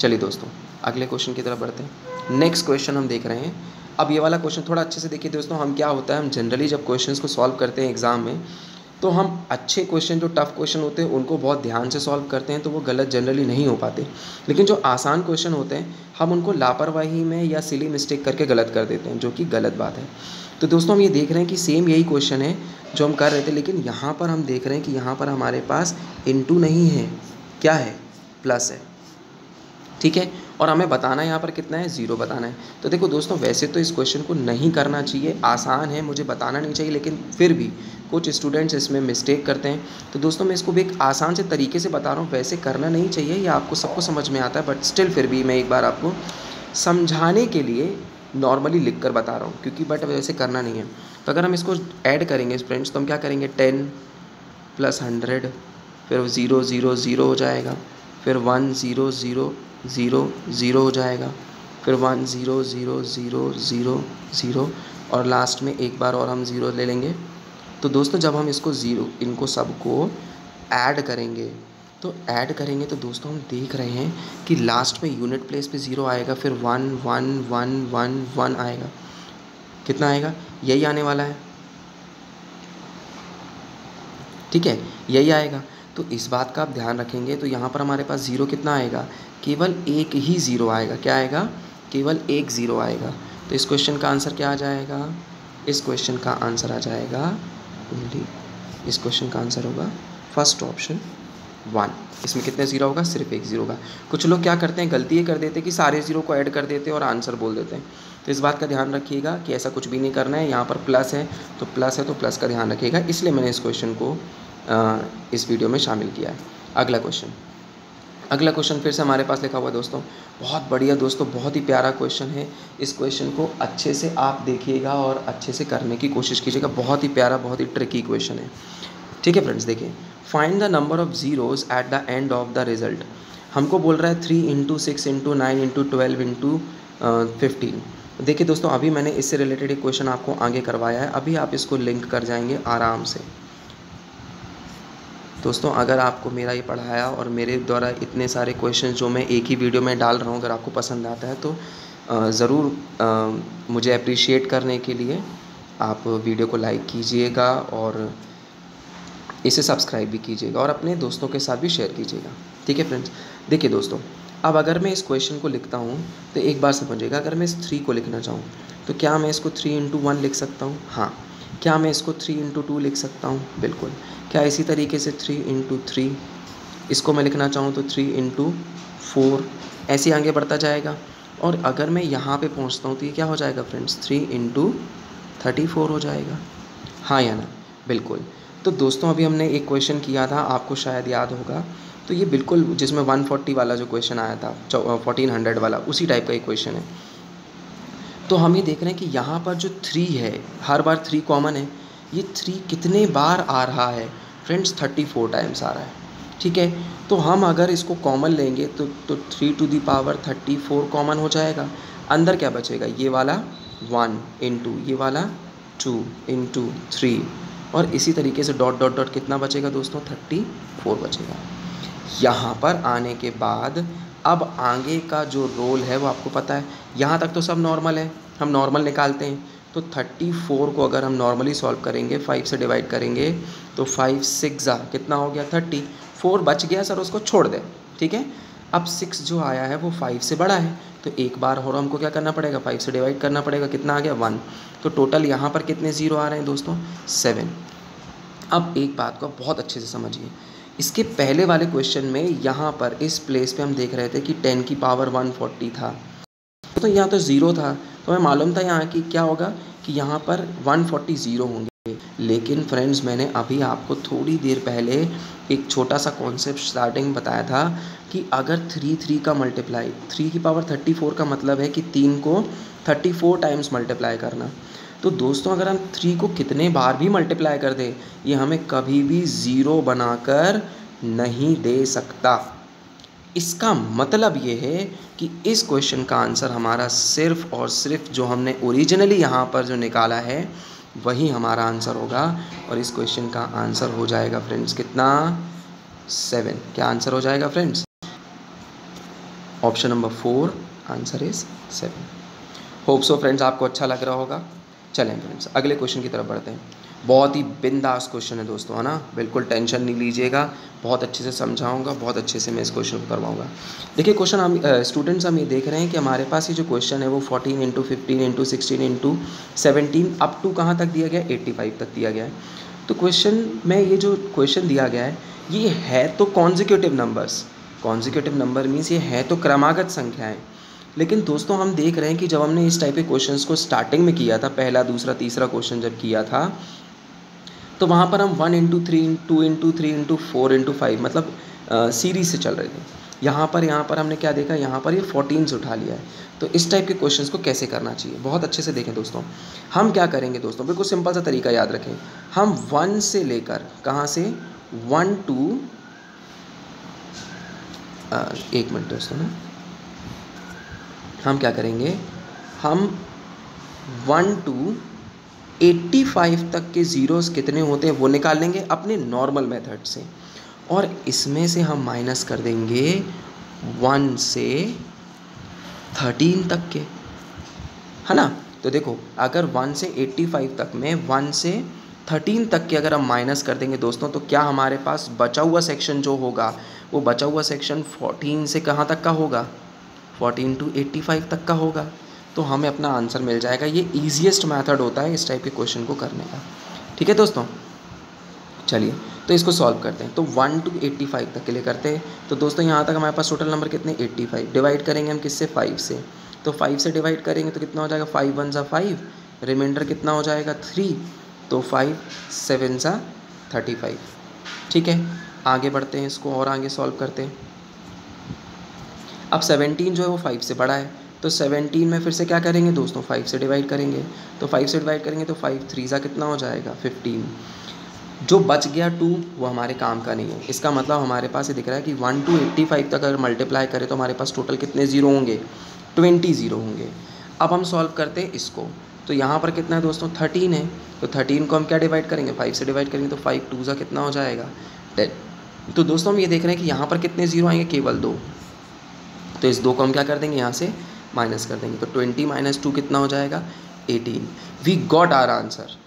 चलिए दोस्तों अगले क्वेश्चन की तरफ बढ़ते हैं। नेक्स्ट क्वेश्चन हम देख रहे हैं। अब ये वाला क्वेश्चन थोड़ा अच्छे से देखिए दोस्तों, हम क्या होता है, हम जनरली जब क्वेश्चंस को सॉल्व करते हैं एग्ज़ाम में तो हम अच्छे क्वेश्चन, जो टफ़ क्वेश्चन होते हैं उनको बहुत ध्यान से सॉल्व करते हैं तो वो गलत जनरली नहीं हो पाते, लेकिन जो आसान क्वेश्चन होते हैं हम उनको लापरवाही में या सिली मिस्टेक करके गलत कर देते हैं, जो कि गलत बात है। तो दोस्तों हम ये देख रहे हैं कि सेम यही क्वेश्चन है जो हम कर रहे थे, लेकिन यहाँ पर हम देख रहे हैं कि यहाँ पर हमारे पास इनटू नहीं है, क्या है, प्लस है, ठीक है। और हमें बताना है यहाँ पर कितना है, 0 बताना है। तो देखो दोस्तों, वैसे तो इस क्वेश्चन को नहीं करना चाहिए, आसान है, मुझे बताना नहीं चाहिए, लेकिन फिर भी कुछ स्टूडेंट्स इसमें मिस्टेक करते हैं। तो दोस्तों मैं इसको भी एक आसान से तरीके से बता रहा हूँ, वैसे करना नहीं चाहिए, ये आपको सबको समझ में आता है, बट स्टिल फिर भी मैं एक बार आपको समझाने के लिए नॉर्मली लिख कर बता रहा हूँ, क्योंकि बट वैसे करना नहीं है। तो अगर हम इसको ऐड करेंगे फ्रेंड्स, तो हम क्या करेंगे, 10 + 100, फिर 0 0 0 हो जाएगा, फिर 1 0 0 0 0 हो जाएगा, फिर 1 0 0 0 0 0, और लास्ट में एक बार और हम 0 ले लेंगे। तो दोस्तों जब हम इसको इनको सबको ऐड करेंगे तो दोस्तों हम देख रहे हैं कि लास्ट में यूनिट प्लेस पे 0 आएगा, फिर 1 1 1 1 1 आएगा। कितना आएगा, यही आने वाला है, ठीक है, यही आएगा। तो इस बात का आप ध्यान रखेंगे। तो यहाँ पर हमारे पास 0 कितना आएगा, केवल एक ही 0 आएगा, क्या आएगा, केवल एक 0 आएगा। तो इस क्वेश्चन का आंसर क्या आ जाएगा, इस क्वेश्चन का आंसर आ जाएगा ओनली, इस क्वेश्चन का आंसर होगा फर्स्ट ऑप्शन 1। इसमें कितने 0 होगा, सिर्फ एक 0 होगा। कुछ लोग क्या करते हैं, गलती ये कर देते हैं कि सारे 0 को ऐड कर देते हैं और आंसर बोल देते हैं। तो इस बात का ध्यान रखिएगा कि ऐसा कुछ भी नहीं करना है। यहाँ पर प्लस है तो प्लस का ध्यान रखिएगा, इसलिए मैंने इस क्वेश्चन को इस वीडियो में शामिल किया है। अगला क्वेश्चन फिर से हमारे पास लिखा हुआ है दोस्तों, बहुत बढ़िया दोस्तों, बहुत ही प्यारा क्वेश्चन है। इस क्वेश्चन को अच्छे से आप देखिएगा और अच्छे से करने की कोशिश कीजिएगा, बहुत ही प्यारा, बहुत ही ट्रिकी क्वेश्चन है, ठीक है फ्रेंड्स। देखिए, find the number of zeros at the end of the result. हमको बोल रहा है 3 × 6 × 9 × 12 × 15। देखिए दोस्तों, अभी मैंने इससे रिलेटेड एक क्वेश्चन आपको आगे करवाया है, अभी आप इसको लिंक कर जाएंगे आराम से। दोस्तों अगर आपको मेरा ये पढ़ाया और मेरे द्वारा इतने सारे क्वेश्चन जो मैं एक ही वीडियो में डाल रहा हूँ, अगर आपको पसंद आता है तो ज़रूर मुझे अप्रिशिएट करने के लिए आप वीडियो को लाइक कीजिएगा और इसे सब्सक्राइब भी कीजिएगा और अपने दोस्तों के साथ भी शेयर कीजिएगा, ठीक है फ्रेंड्स। देखिए दोस्तों, अब अगर मैं इस क्वेश्चन को लिखता हूँ तो एक बार समझिएगा, अगर मैं इस 3 को लिखना चाहूँ तो क्या मैं इसको 3 × 1 लिख सकता हूँ, हाँ। क्या मैं इसको 3 × 2 लिख सकता हूँ, बिल्कुल। क्या इसी तरीके से 3 × 3 इसको मैं लिखना चाहूँ तो 3 × 4, ऐसे आगे बढ़ता जाएगा। और अगर मैं यहाँ पे पहुँचता हूँ तो ये क्या हो जाएगा फ्रेंड्स, 3 × 34 हो जाएगा, हाँ या ना, बिल्कुल। तो दोस्तों अभी हमने एक क्वेश्चन किया था, आपको शायद याद होगा, तो ये बिल्कुल जिसमें 140 वाला जो क्वेश्चन आया था, 1400 वाला, उसी टाइप का एक क्वेश्चन है। तो हम ये देख रहे हैं कि यहाँ पर जो 3 है, हर बार 3 कॉमन है, ये 3 कितने बार आ रहा है फ्रेंड्स, 34 टाइम्स आ रहा है, ठीक है। तो हम अगर इसको कॉमन लेंगे तो 3 टू द पावर 34 कॉमन हो जाएगा। अंदर क्या बचेगा, ये वाला 1 × ये वाला 2 × 3, और इसी तरीके से डॉट डॉट डॉट कितना बचेगा दोस्तों, 34 बचेगा। यहाँ पर आने के बाद अब आगे का जो रोल है वो आपको पता है। यहाँ तक तो सब नॉर्मल है, हम नॉर्मल निकालते हैं। तो 34 को अगर हम नॉर्मली सॉल्व करेंगे, 5 से डिवाइड करेंगे तो 5 6 कितना हो गया, 30। 4 बच गया सर, उसको छोड़ दें, ठीक है। अब 6 जो आया है वो 5 से बड़ा है, तो एक बार और हमको क्या करना पड़ेगा, 5 से डिवाइड करना पड़ेगा, कितना आ गया, 1। तो टोटल यहाँ पर कितने 0 आ रहे हैं दोस्तों, 7। अब एक बात को बहुत अच्छे से समझिए, इसके पहले वाले क्वेश्चन में यहाँ पर इस प्लेस पे हम देख रहे थे कि 10 की पावर 140 था, तो यहाँ तो 0 था, तो हमें मालूम था यहाँ की क्या होगा कि यहाँ पर 140 0 होंगे। लेकिन फ्रेंड्स मैंने अभी आपको थोड़ी देर पहले एक छोटा सा कॉन्सेप्ट स्टार्टिंग बताया था कि अगर 3 का मल्टीप्लाई, 3 की पावर 34 का मतलब है कि 3 को 34 टाइम्स मल्टीप्लाई करना। तो दोस्तों अगर हम 3 को कितने बार भी मल्टीप्लाई कर दें, ये हमें कभी भी 0 बनाकर नहीं दे सकता। इसका मतलब ये है कि इस क्वेश्चन का आंसर हमारा सिर्फ़ और सिर्फ जो हमने ओरिजिनली यहाँ पर जो निकाला है वही हमारा आंसर होगा, और इस क्वेश्चन का आंसर हो जाएगा फ्रेंड्स कितना, 7। क्या आंसर हो जाएगा friends, option number 4 answer is 7। Hope so friends आपको अच्छा लग रहा होगा। चलें फ्रेंड्स अगले क्वेश्चन की तरफ बढ़ते हैं। बहुत ही बिंदास क्वेश्चन है दोस्तों, है ना, बिल्कुल टेंशन नहीं लीजिएगा, बहुत अच्छे से समझाऊंगा, बहुत अच्छे से मैं इस क्वेश्चन को करवाऊंगा। देखिए क्वेश्चन हम स्टूडेंट्स हम ये देख रहे हैं कि हमारे पास ये जो क्वेश्चन है वो 14 into 15 into 16 into 17 up to कहाँ तक दिया गया है, 85 तक दिया गया है। तो क्वेश्चन में ये जो क्वेश्चन दिया गया है ये है तो consecutive numbers, consecutive number means ये है तो क्रमागत संख्याएँ। लेकिन दोस्तों हम देख रहे हैं कि जब हमने इस टाइप के क्वेश्चंस को स्टार्टिंग में किया था, पहला दूसरा तीसरा क्वेश्चन जब किया था, तो वहाँ पर हम 1 इंटू 3 2 इंटू 3 इंटू 4 इंटू 5 मतलब सीरीज से चल रहे थे। यहाँ पर हमने क्या देखा, यहाँ पर ये 14 से उठा लिया है। तो इस टाइप के क्वेश्चंस को कैसे करना चाहिए, बहुत अच्छे से देखें दोस्तों। हम क्या करेंगे दोस्तों, बिल्कुल सिंपल सा तरीका याद रखें। हम 1 से लेकर कहाँ से 1 टू 1 मिनट दोस्तों ना, हम क्या करेंगे, हम 1 टू 85 तक के ज़ीरोस कितने होते हैं वो निकाल लेंगे अपने नॉर्मल मेथड से, और इसमें से हम माइनस कर देंगे 1 से 13 तक के, है ना। तो देखो अगर 1 से 85 तक में 1 से 13 तक के अगर हम माइनस कर देंगे दोस्तों, तो क्या हमारे पास बचा हुआ सेक्शन जो होगा वो बचा हुआ सेक्शन 14 से कहाँ तक का होगा, 14 टू 85 तक का होगा। तो हमें अपना आंसर मिल जाएगा। ये ईजीएस्ट मेथड होता है इस टाइप के क्वेश्चन को करने का, ठीक है दोस्तों। चलिए तो इसको सॉल्व करते हैं। तो 1 टू 85 तक के लिए करते हैं। तो दोस्तों यहाँ तक हमारे पास टोटल नंबर कितने, 85। डिवाइड करेंगे हम किससे, 5 से। तो 5 से डिवाइड करेंगे तो कितना हो जाएगा, 5 1 सा 5, रिमाइंडर कितना हो जाएगा 3, तो 5 7 सा 35। ठीक है, आगे बढ़ते हैं, इसको और आगे सॉल्व करते हैं। अब 17 जो है वो 5 से बड़ा है, तो 17 में फिर से क्या करेंगे दोस्तों, 5 से डिवाइड करेंगे। तो 5 से डिवाइड करेंगे तो 5 3 सा कितना हो जाएगा 15। जो बच गया 2 वो हमारे काम का नहीं है। इसका मतलब हमारे पास ये दिख रहा है कि 1 टू 85 तक अगर मल्टीप्लाई करें तो हमारे पास टोटल कितने ज़ीरो होंगे, 20 ज़ीरो होंगे। अब हम सॉल्व करते हैं इसको। तो यहाँ पर कितना है दोस्तों, 13 है। तो 13 को हम क्या डिवाइड करेंगे, 5 से डिवाइड करेंगे। तो 5 2 सा कितना हो जाएगा 10। तो दोस्तों हम ये देख रहे हैं कि यहाँ पर कितने ज़ीरो आएंगे, केवल 2। तो इस 2 को हम क्या कर देंगे, यहाँ से माइनस कर देंगे। तो 20 माइनस 2 कितना हो जाएगा 18। We got our answer.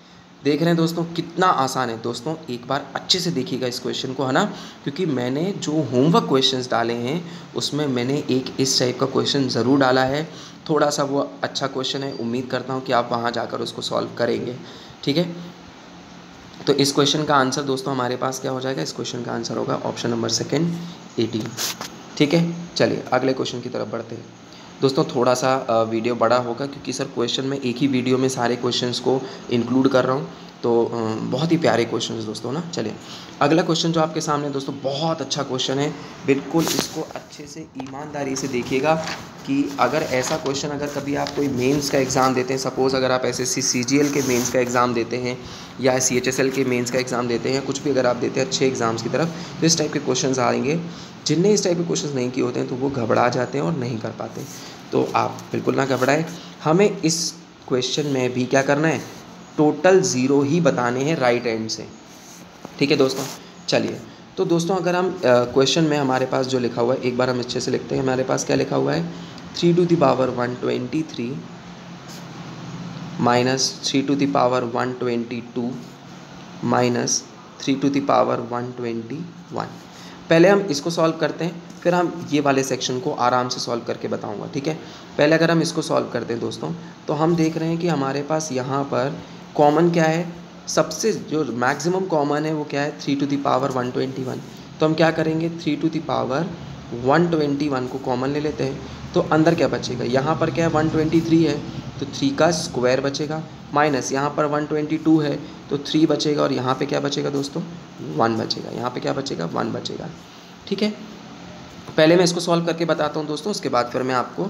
देख रहे हैं दोस्तों कितना आसान है। दोस्तों एक बार अच्छे से देखिएगा इस क्वेश्चन को, है ना, क्योंकि मैंने जो होमवर्क क्वेश्चंस डाले हैं उसमें मैंने एक इस टाइप का क्वेश्चन ज़रूर डाला है। थोड़ा सा वो अच्छा क्वेश्चन है, उम्मीद करता हूँ कि आप वहाँ जाकर उसको सॉल्व करेंगे। ठीक है, तो इस क्वेश्चन का आंसर दोस्तों हमारे पास क्या हो जाएगा, इस क्वेश्चन का आंसर होगा ऑप्शन नंबर सेकेंड 18। ठीक है, चलिए अगले क्वेश्चन की तरफ बढ़ते हैं। दोस्तों थोड़ा सा वीडियो बड़ा होगा क्योंकि सर क्वेश्चन में एक ही वीडियो में सारे क्वेश्चंस को इंक्लूड कर रहा हूँ, तो बहुत ही प्यारे क्वेश्चंस दोस्तों ना। चलिए अगला क्वेश्चन जो आपके सामने दोस्तों बहुत अच्छा क्वेश्चन है, बिल्कुल इसको अच्छे से ईमानदारी से देखिएगा कि अगर ऐसा क्वेश्चन अगर कभी आप कोई मेंस का एग्ज़ाम देते हैं, सपोज़ अगर आप एसएससी सीजीएल के मेंस का एग्ज़ाम देते हैं या सीएचएसएल के मेंस का एग्ज़ाम देते हैं, कुछ भी अगर आप देते हैं अच्छे एग्ज़ाम्स की तरफ, तो इस टाइप के क्वेश्चन आएंगे। जिनने इस टाइप के क्वेश्चन नहीं किए होते हैं तो वो घबरा जाते हैं और नहीं कर पाते। तो आप बिल्कुल ना घबराएं, हमें इस क्वेश्चन में भी क्या करना है, टोटल ज़ीरो ही बताने हैं राइट एंड से। ठीक है दोस्तों, चलिए तो दोस्तों अगर हम क्वेश्चन में हमारे पास जो लिखा हुआ है एक बार हम अच्छे से लिखते हैं। हमारे पास क्या लिखा हुआ है, 3 to the power 123 minus 3 to the power 122 minus 3 to the power 121। पहले हम इसको सॉल्व करते हैं, फिर हम ये वाले सेक्शन को आराम से सॉल्व करके बताऊंगा। ठीक है, पहले अगर हम इसको सॉल्व करते हैं दोस्तों, तो हम देख रहे हैं कि हमारे पास यहाँ पर कॉमन क्या है, सबसे जो मैक्सिमम कॉमन है वो क्या है, 3 टू द पावर 121। तो हम क्या करेंगे, 3 टू द पावर 121 को कॉमन ले लेते हैं। तो अंदर क्या बचेगा, यहाँ पर क्या है 123 है तो 3 का स्क्वायर बचेगा, माइनस यहाँ पर 122 है तो 3 बचेगा, और यहाँ पे क्या बचेगा दोस्तों 1 बचेगा, यहाँ पे क्या बचेगा 1 बचेगा। ठीक है, पहले मैं इसको सॉल्व करके बताता हूँ दोस्तों, उसके बाद फिर मैं आपको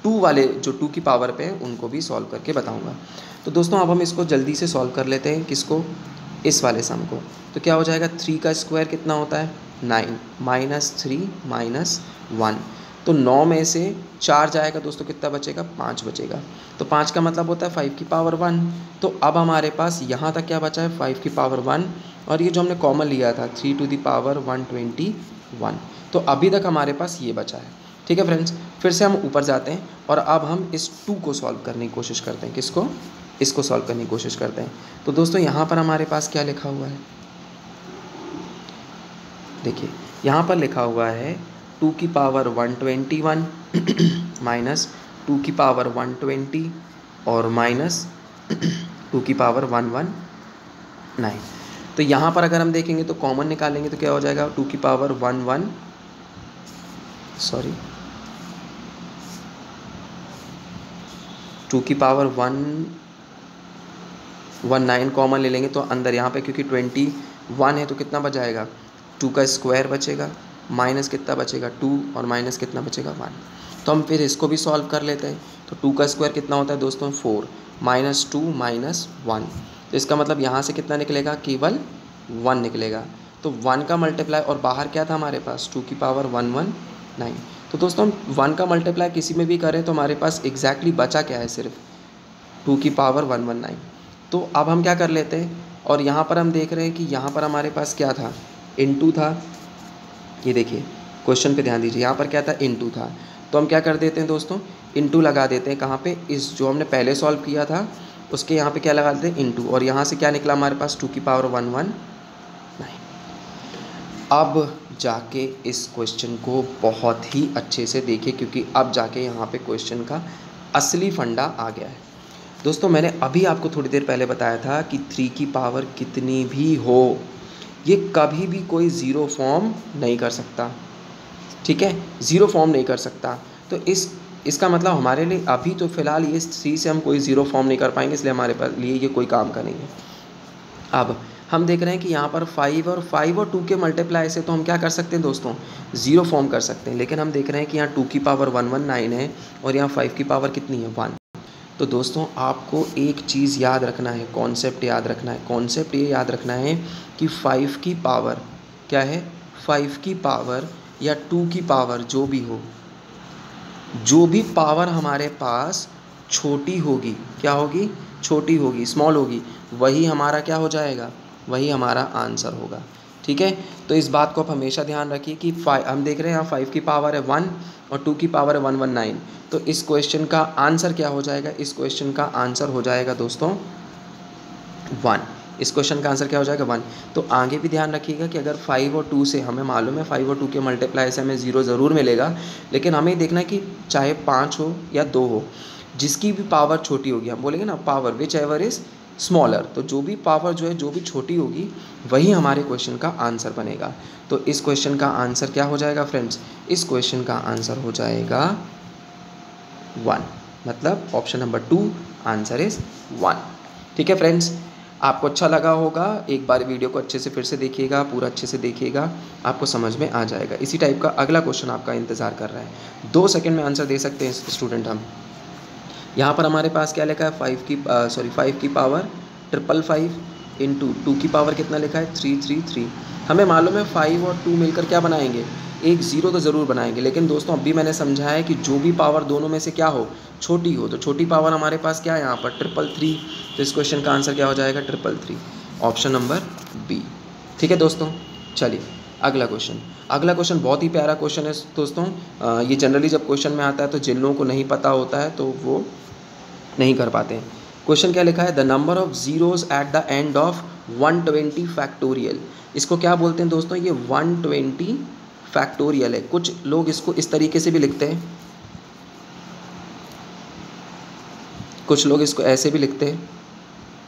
2 वाले जो 2 की पावर पे हैं उनको भी सॉल्व करके बताऊँगा। तो दोस्तों अब हम इसको जल्दी से सॉल्व कर लेते हैं, किसको, इस वाले सम को। तो क्या हो जाएगा, 3 का स्क्वायर कितना होता है 9, माइनस 3 माइनस 1। तो 9 में से 4 जाएगा दोस्तों, कितना बचेगा 5 बचेगा। तो 5 का मतलब होता है 5 की पावर 1। तो अब हमारे पास यहाँ तक क्या बचा है 5 की पावर 1, और ये जो हमने कॉमन लिया था 3 टू द पावर 121। तो अभी तक हमारे पास ये बचा है। ठीक है फ्रेंड्स, फिर से हम ऊपर जाते हैं और अब हम इस 2 को सॉल्व करने की कोशिश करते हैं। किसको, इसको सॉल्व करने की कोशिश करते हैं। तो दोस्तों यहाँ पर हमारे पास क्या लिखा हुआ है, देखिए यहाँ पर लिखा हुआ है 2 की पावर 121 माइनस 2 की पावर 120 और माइनस 2 की पावर 119। तो यहाँ पर अगर हम देखेंगे तो कॉमन निकालेंगे तो क्या हो जाएगा, 2 की पावर 2 की पावर 119 कॉमन ले लेंगे तो अंदर यहाँ पे क्योंकि 21 है तो कितना बच जाएगा, 2 का स्क्वायर बचेगा, माइनस कितना बचेगा 2 और माइनस कितना बचेगा 1। तो हम फिर इसको भी सॉल्व कर लेते हैं। तो 2 का स्क्वायर कितना होता है दोस्तों 4, माइनस 2 माइनस 1, तो इसका मतलब यहाँ से कितना निकलेगा, केवल 1 निकलेगा। तो 1 का मल्टीप्लाई और बाहर क्या था हमारे पास 2 की पावर 119। तो दोस्तों हम 1 का मल्टीप्लाई किसी में भी करें तो हमारे पास एग्जैक्टली बचा क्या है, सिर्फ 2 की पावर 119। तो अब हम क्या कर लेते हैं, और यहाँ पर हम देख रहे हैं कि यहाँ पर हमारे पास क्या था, इनटू था। ये देखिए क्वेश्चन पे ध्यान दीजिए, यहाँ पर क्या था, इनटू था। तो हम क्या कर देते हैं दोस्तों, इनटू लगा देते हैं कहाँ पे, इस जो हमने पहले सॉल्व किया था उसके यहाँ पे क्या लगा देते हैं, इनटू, और यहाँ से क्या निकला हमारे पास 2 की पावर 119। अब जाके इस क्वेश्चन को बहुत ही अच्छे से देखिए, क्योंकि अब जाके यहाँ पे क्वेश्चन का असली फंडा आ गया है। दोस्तों मैंने अभी आपको थोड़ी देर पहले बताया था कि 3 की पावर कितनी भी हो ये कभी भी कोई ज़ीरो फॉर्म नहीं कर सकता, ठीक है, ज़ीरो फॉर्म नहीं कर सकता। तो इसका मतलब हमारे लिए अभी तो फ़िलहाल ये 3 से हम कोई ज़ीरो फॉर्म नहीं कर पाएंगे, इसलिए हमारे पास लिए ये कोई काम का नहीं है। अब हम देख रहे हैं कि यहाँ पर 5 और 2 के मल्टीप्लाई से तो हम क्या कर सकते हैं दोस्तों, ज़ीरो फॉर्म कर सकते हैं। लेकिन हम देख रहे हैं कि यहाँ 2 की पावर 119 है और यहाँ 5 की पावर कितनी है, 1। तो दोस्तों आपको एक चीज़ याद रखना है, कॉन्सेप्ट याद रखना है। कॉन्सेप्ट ये याद रखना है कि 5 की पावर क्या है, 5 की पावर या 2 की पावर जो भी हो, जो भी पावर हमारे पास छोटी होगी, क्या होगी, छोटी होगी, स्मॉल होगी, वही हमारा क्या हो जाएगा, वही हमारा आंसर होगा, ठीक है। तो इस बात को आप हमेशा ध्यान रखिए कि हम देख रहे हैं यहाँ 5 की पावर है 1 और 2 की पावर है 119। तो इस क्वेश्चन का आंसर क्या हो जाएगा, इस क्वेश्चन का आंसर हो जाएगा दोस्तों 1। इस क्वेश्चन का आंसर क्या हो जाएगा, 1। तो आगे भी ध्यान रखिएगा कि अगर 5 और 2 से हमें मालूम है 5 और 2 के मल्टीप्लाई से हमें 0 ज़रूर मिलेगा, लेकिन हमें देखना है कि चाहे 5 हो या 2 हो, जिसकी भी पावर छोटी होगी, हम बोलेंगे ना power which ever is smaller, तो जो भी पावर जो है जो भी छोटी होगी वही हमारे क्वेश्चन का आंसर बनेगा। तो इस क्वेश्चन का आंसर क्या हो जाएगा फ्रेंड्स, इस क्वेश्चन का आंसर हो जाएगा 1, मतलब ऑप्शन नंबर 2 आंसर इज़ 1, ठीक है फ्रेंड्स। आपको अच्छा लगा होगा, एक बार वीडियो को अच्छे से फिर से देखिएगा, पूरा अच्छे से देखिएगा, आपको समझ में आ जाएगा। इसी टाइप का अगला क्वेश्चन आपका इंतज़ार कर रहा है। 2 सेकंड में आंसर दे सकते हैं स्टूडेंट हम। यहाँ पर हमारे पास क्या लिखा है, 5 की पावर 555 इंटू 2 की पावर कितना लिखा है 333। हमें मालूम है 5 और 2 मिलकर क्या बनाएंगे, एक ज़ीरो तो ज़रूर बनाएंगे। लेकिन दोस्तों अभी मैंने समझाया है कि जो भी पावर दोनों में से क्या हो, छोटी हो, तो छोटी पावर हमारे पास क्या है यहाँ पर 333। तो इस क्वेश्चन का आंसर क्या हो जाएगा 333, ऑप्शन नंबर बी, ठीक है दोस्तों। चलिए अगला क्वेश्चन बहुत ही प्यारा क्वेश्चन है दोस्तों। ये जनरली जब क्वेश्चन में आता है तो जिन लोगों को नहीं पता होता है तो वो नहीं कर पाते हैं। क्वेश्चन क्या लिखा है, the number of zeros at the end of 120 factorial. इसको क्या बोलते हैं दोस्तों, ये 120 फैक्टोरियल है। कुछ लोग इसको इस तरीके से भी लिखते हैं, कुछ लोग इसको ऐसे भी लिखते हैं,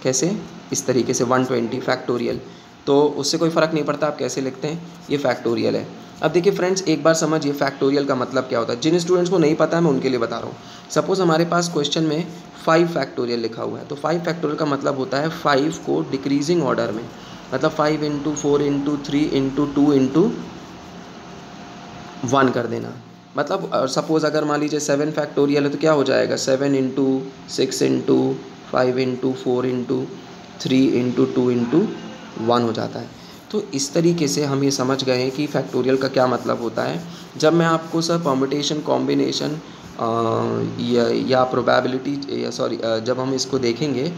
कैसे, इस तरीके से 120 फैक्टोरियल। तो उससे कोई फ़र्क नहीं पड़ता आप कैसे लिखते हैं, ये फैक्टोरियल है। अब देखिए फ्रेंड्स, एक बार समझिए फैक्टोरियल का मतलब क्या होता है। जिन स्टूडेंट्स को नहीं पता है मैं उनके लिए बता रहा हूँ। सपोज़ हमारे पास क्वेश्चन में 5 फैक्टोरियल लिखा हुआ है, तो 5 फैक्टोरियल का मतलब होता है 5 को डिक्रीजिंग ऑर्डर में, मतलब 5 इंटू 4 इंटू 3 इंटू 2 इंटू 1 कर देना। मतलब सपोज़ अगर मान लीजिए 7 फैक्टोरियल है तो क्या हो जाएगा 7 into 6 into 5 into 4 into 3 into 2 into 1 हो जाता है। तो इस तरीके से हम ये समझ गए हैं कि फैक्टोरियल का क्या मतलब होता है। जब मैं आपको सर परम्यूटेशन कॉम्बिनेशन या प्रोबेबिलिटी जब हम इसको देखेंगे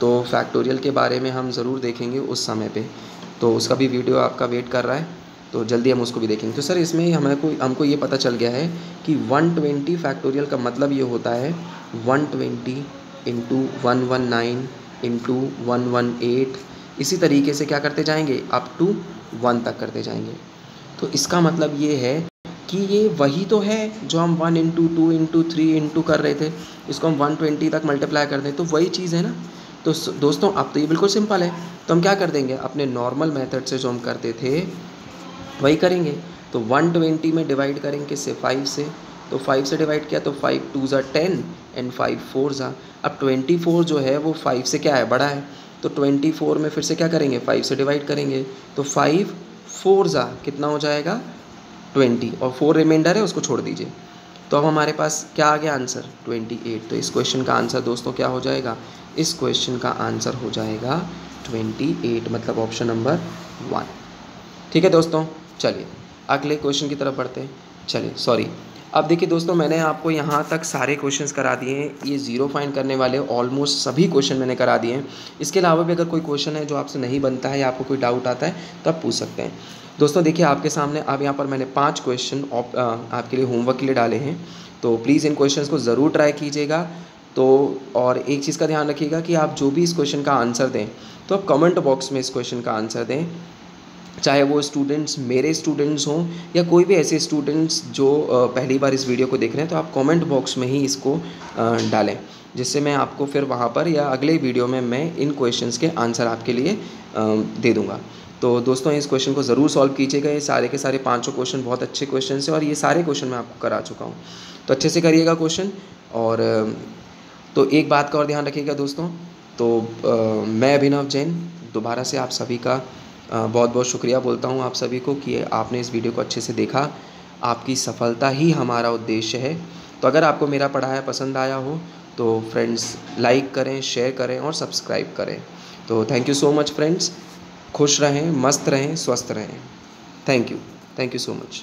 तो फैक्टोरियल के बारे में हम ज़रूर देखेंगे उस समय पे, तो उसका भी वीडियो आपका वेट कर रहा है, तो जल्दी हम उसको भी देखेंगे। तो सर इसमें हमको ये पता चल गया है कि 120 फैक्टोरियल का मतलब ये होता है 120 इंटू 119 इंटू 118, इसी तरीके से क्या करते जाएंगे अप टू 1 तक करते जाएंगे। तो इसका मतलब ये है कि ये वही तो है जो हम 1 इंटू 2 इंटू 3 इंटू कर रहे थे, इसको हम 120 तक मल्टीप्लाई कर दें तो वही चीज़ है ना। तो दोस्तों अब तो ये बिल्कुल सिंपल है, तो हम क्या कर देंगे अपने नॉर्मल मेथड से जो हम करते थे वही करेंगे। तो 120 में डिवाइड करेंगे किससे 5 से, तो 5 से डिवाइड किया तो 5 2 ज़ा 10 एंड 5 4 ज़ा। अब 24 जो है वो 5 से क्या है बड़ा है, तो 24 में फिर से क्या करेंगे 5 से डिवाइड करेंगे, तो 5 4 ज़ा कितना हो जाएगा 20 और 4 रिमाइंडर है उसको छोड़ दीजिए। तो अब हमारे पास क्या आ गया आंसर 28। तो इस क्वेश्चन का आंसर दोस्तों क्या हो जाएगा, इस क्वेश्चन का आंसर हो जाएगा 28, मतलब ऑप्शन नंबर 1। ठीक है दोस्तों, चलिए अगले क्वेश्चन की तरफ बढ़ते हैं। चलिए सॉरी, अब देखिए दोस्तों मैंने आपको यहाँ तक सारे क्वेश्चंस करा दिए हैं, ये ज़ीरो फाइंड करने वाले ऑलमोस्ट सभी क्वेश्चन मैंने करा दिए हैं। इसके अलावा भी अगर कोई क्वेश्चन है जो आपसे नहीं बनता है या आपको कोई डाउट आता है तो आप पूछ सकते हैं। दोस्तों देखिए आपके सामने अब यहाँ पर मैंने 5 क्वेश्चन आपके लिए होमवर्क के लिए डाले हैं, तो प्लीज़ इन क्वेश्चंस को ज़रूर ट्राई कीजिएगा। तो और एक चीज़ का ध्यान रखिएगा कि आप जो भी इस क्वेश्चन का आंसर दें तो आप कमेंट बॉक्स में इस क्वेश्चन का आंसर दें, चाहे वो स्टूडेंट्स मेरे स्टूडेंट्स हों या कोई भी ऐसे स्टूडेंट्स जो पहली बार इस वीडियो को देख रहे हैं, तो आप कमेंट बॉक्स में ही इसको डालें, जिससे मैं आपको फिर वहाँ पर या अगले वीडियो में मैं इन क्वेश्चंस के आंसर आपके लिए दे दूँगा। तो दोस्तों इस क्वेश्चन को ज़रूर सॉल्व कीजिएगा, ये सारे के सारे 5 क्वेश्चन बहुत अच्छे क्वेश्चन हैं और ये सारे क्वेश्चन मैं आपको करा चुका हूँ, तो अच्छे से करिएगा क्वेश्चन। और तो एक बात का और ध्यान रखिएगा दोस्तों, तो मैं अभिनव जैन दोबारा से आप सभी का बहुत बहुत शुक्रिया बोलता हूँ आप सभी को कि आपने इस वीडियो को अच्छे से देखा। आपकी सफलता ही हमारा उद्देश्य है। तो अगर आपको मेरा पढ़ाया पसंद आया हो तो फ्रेंड्स लाइक करें, शेयर करें और सब्सक्राइब करें। तो thank you so much friends, खुश रहें, मस्त रहें, स्वस्थ रहें। Thank you so much.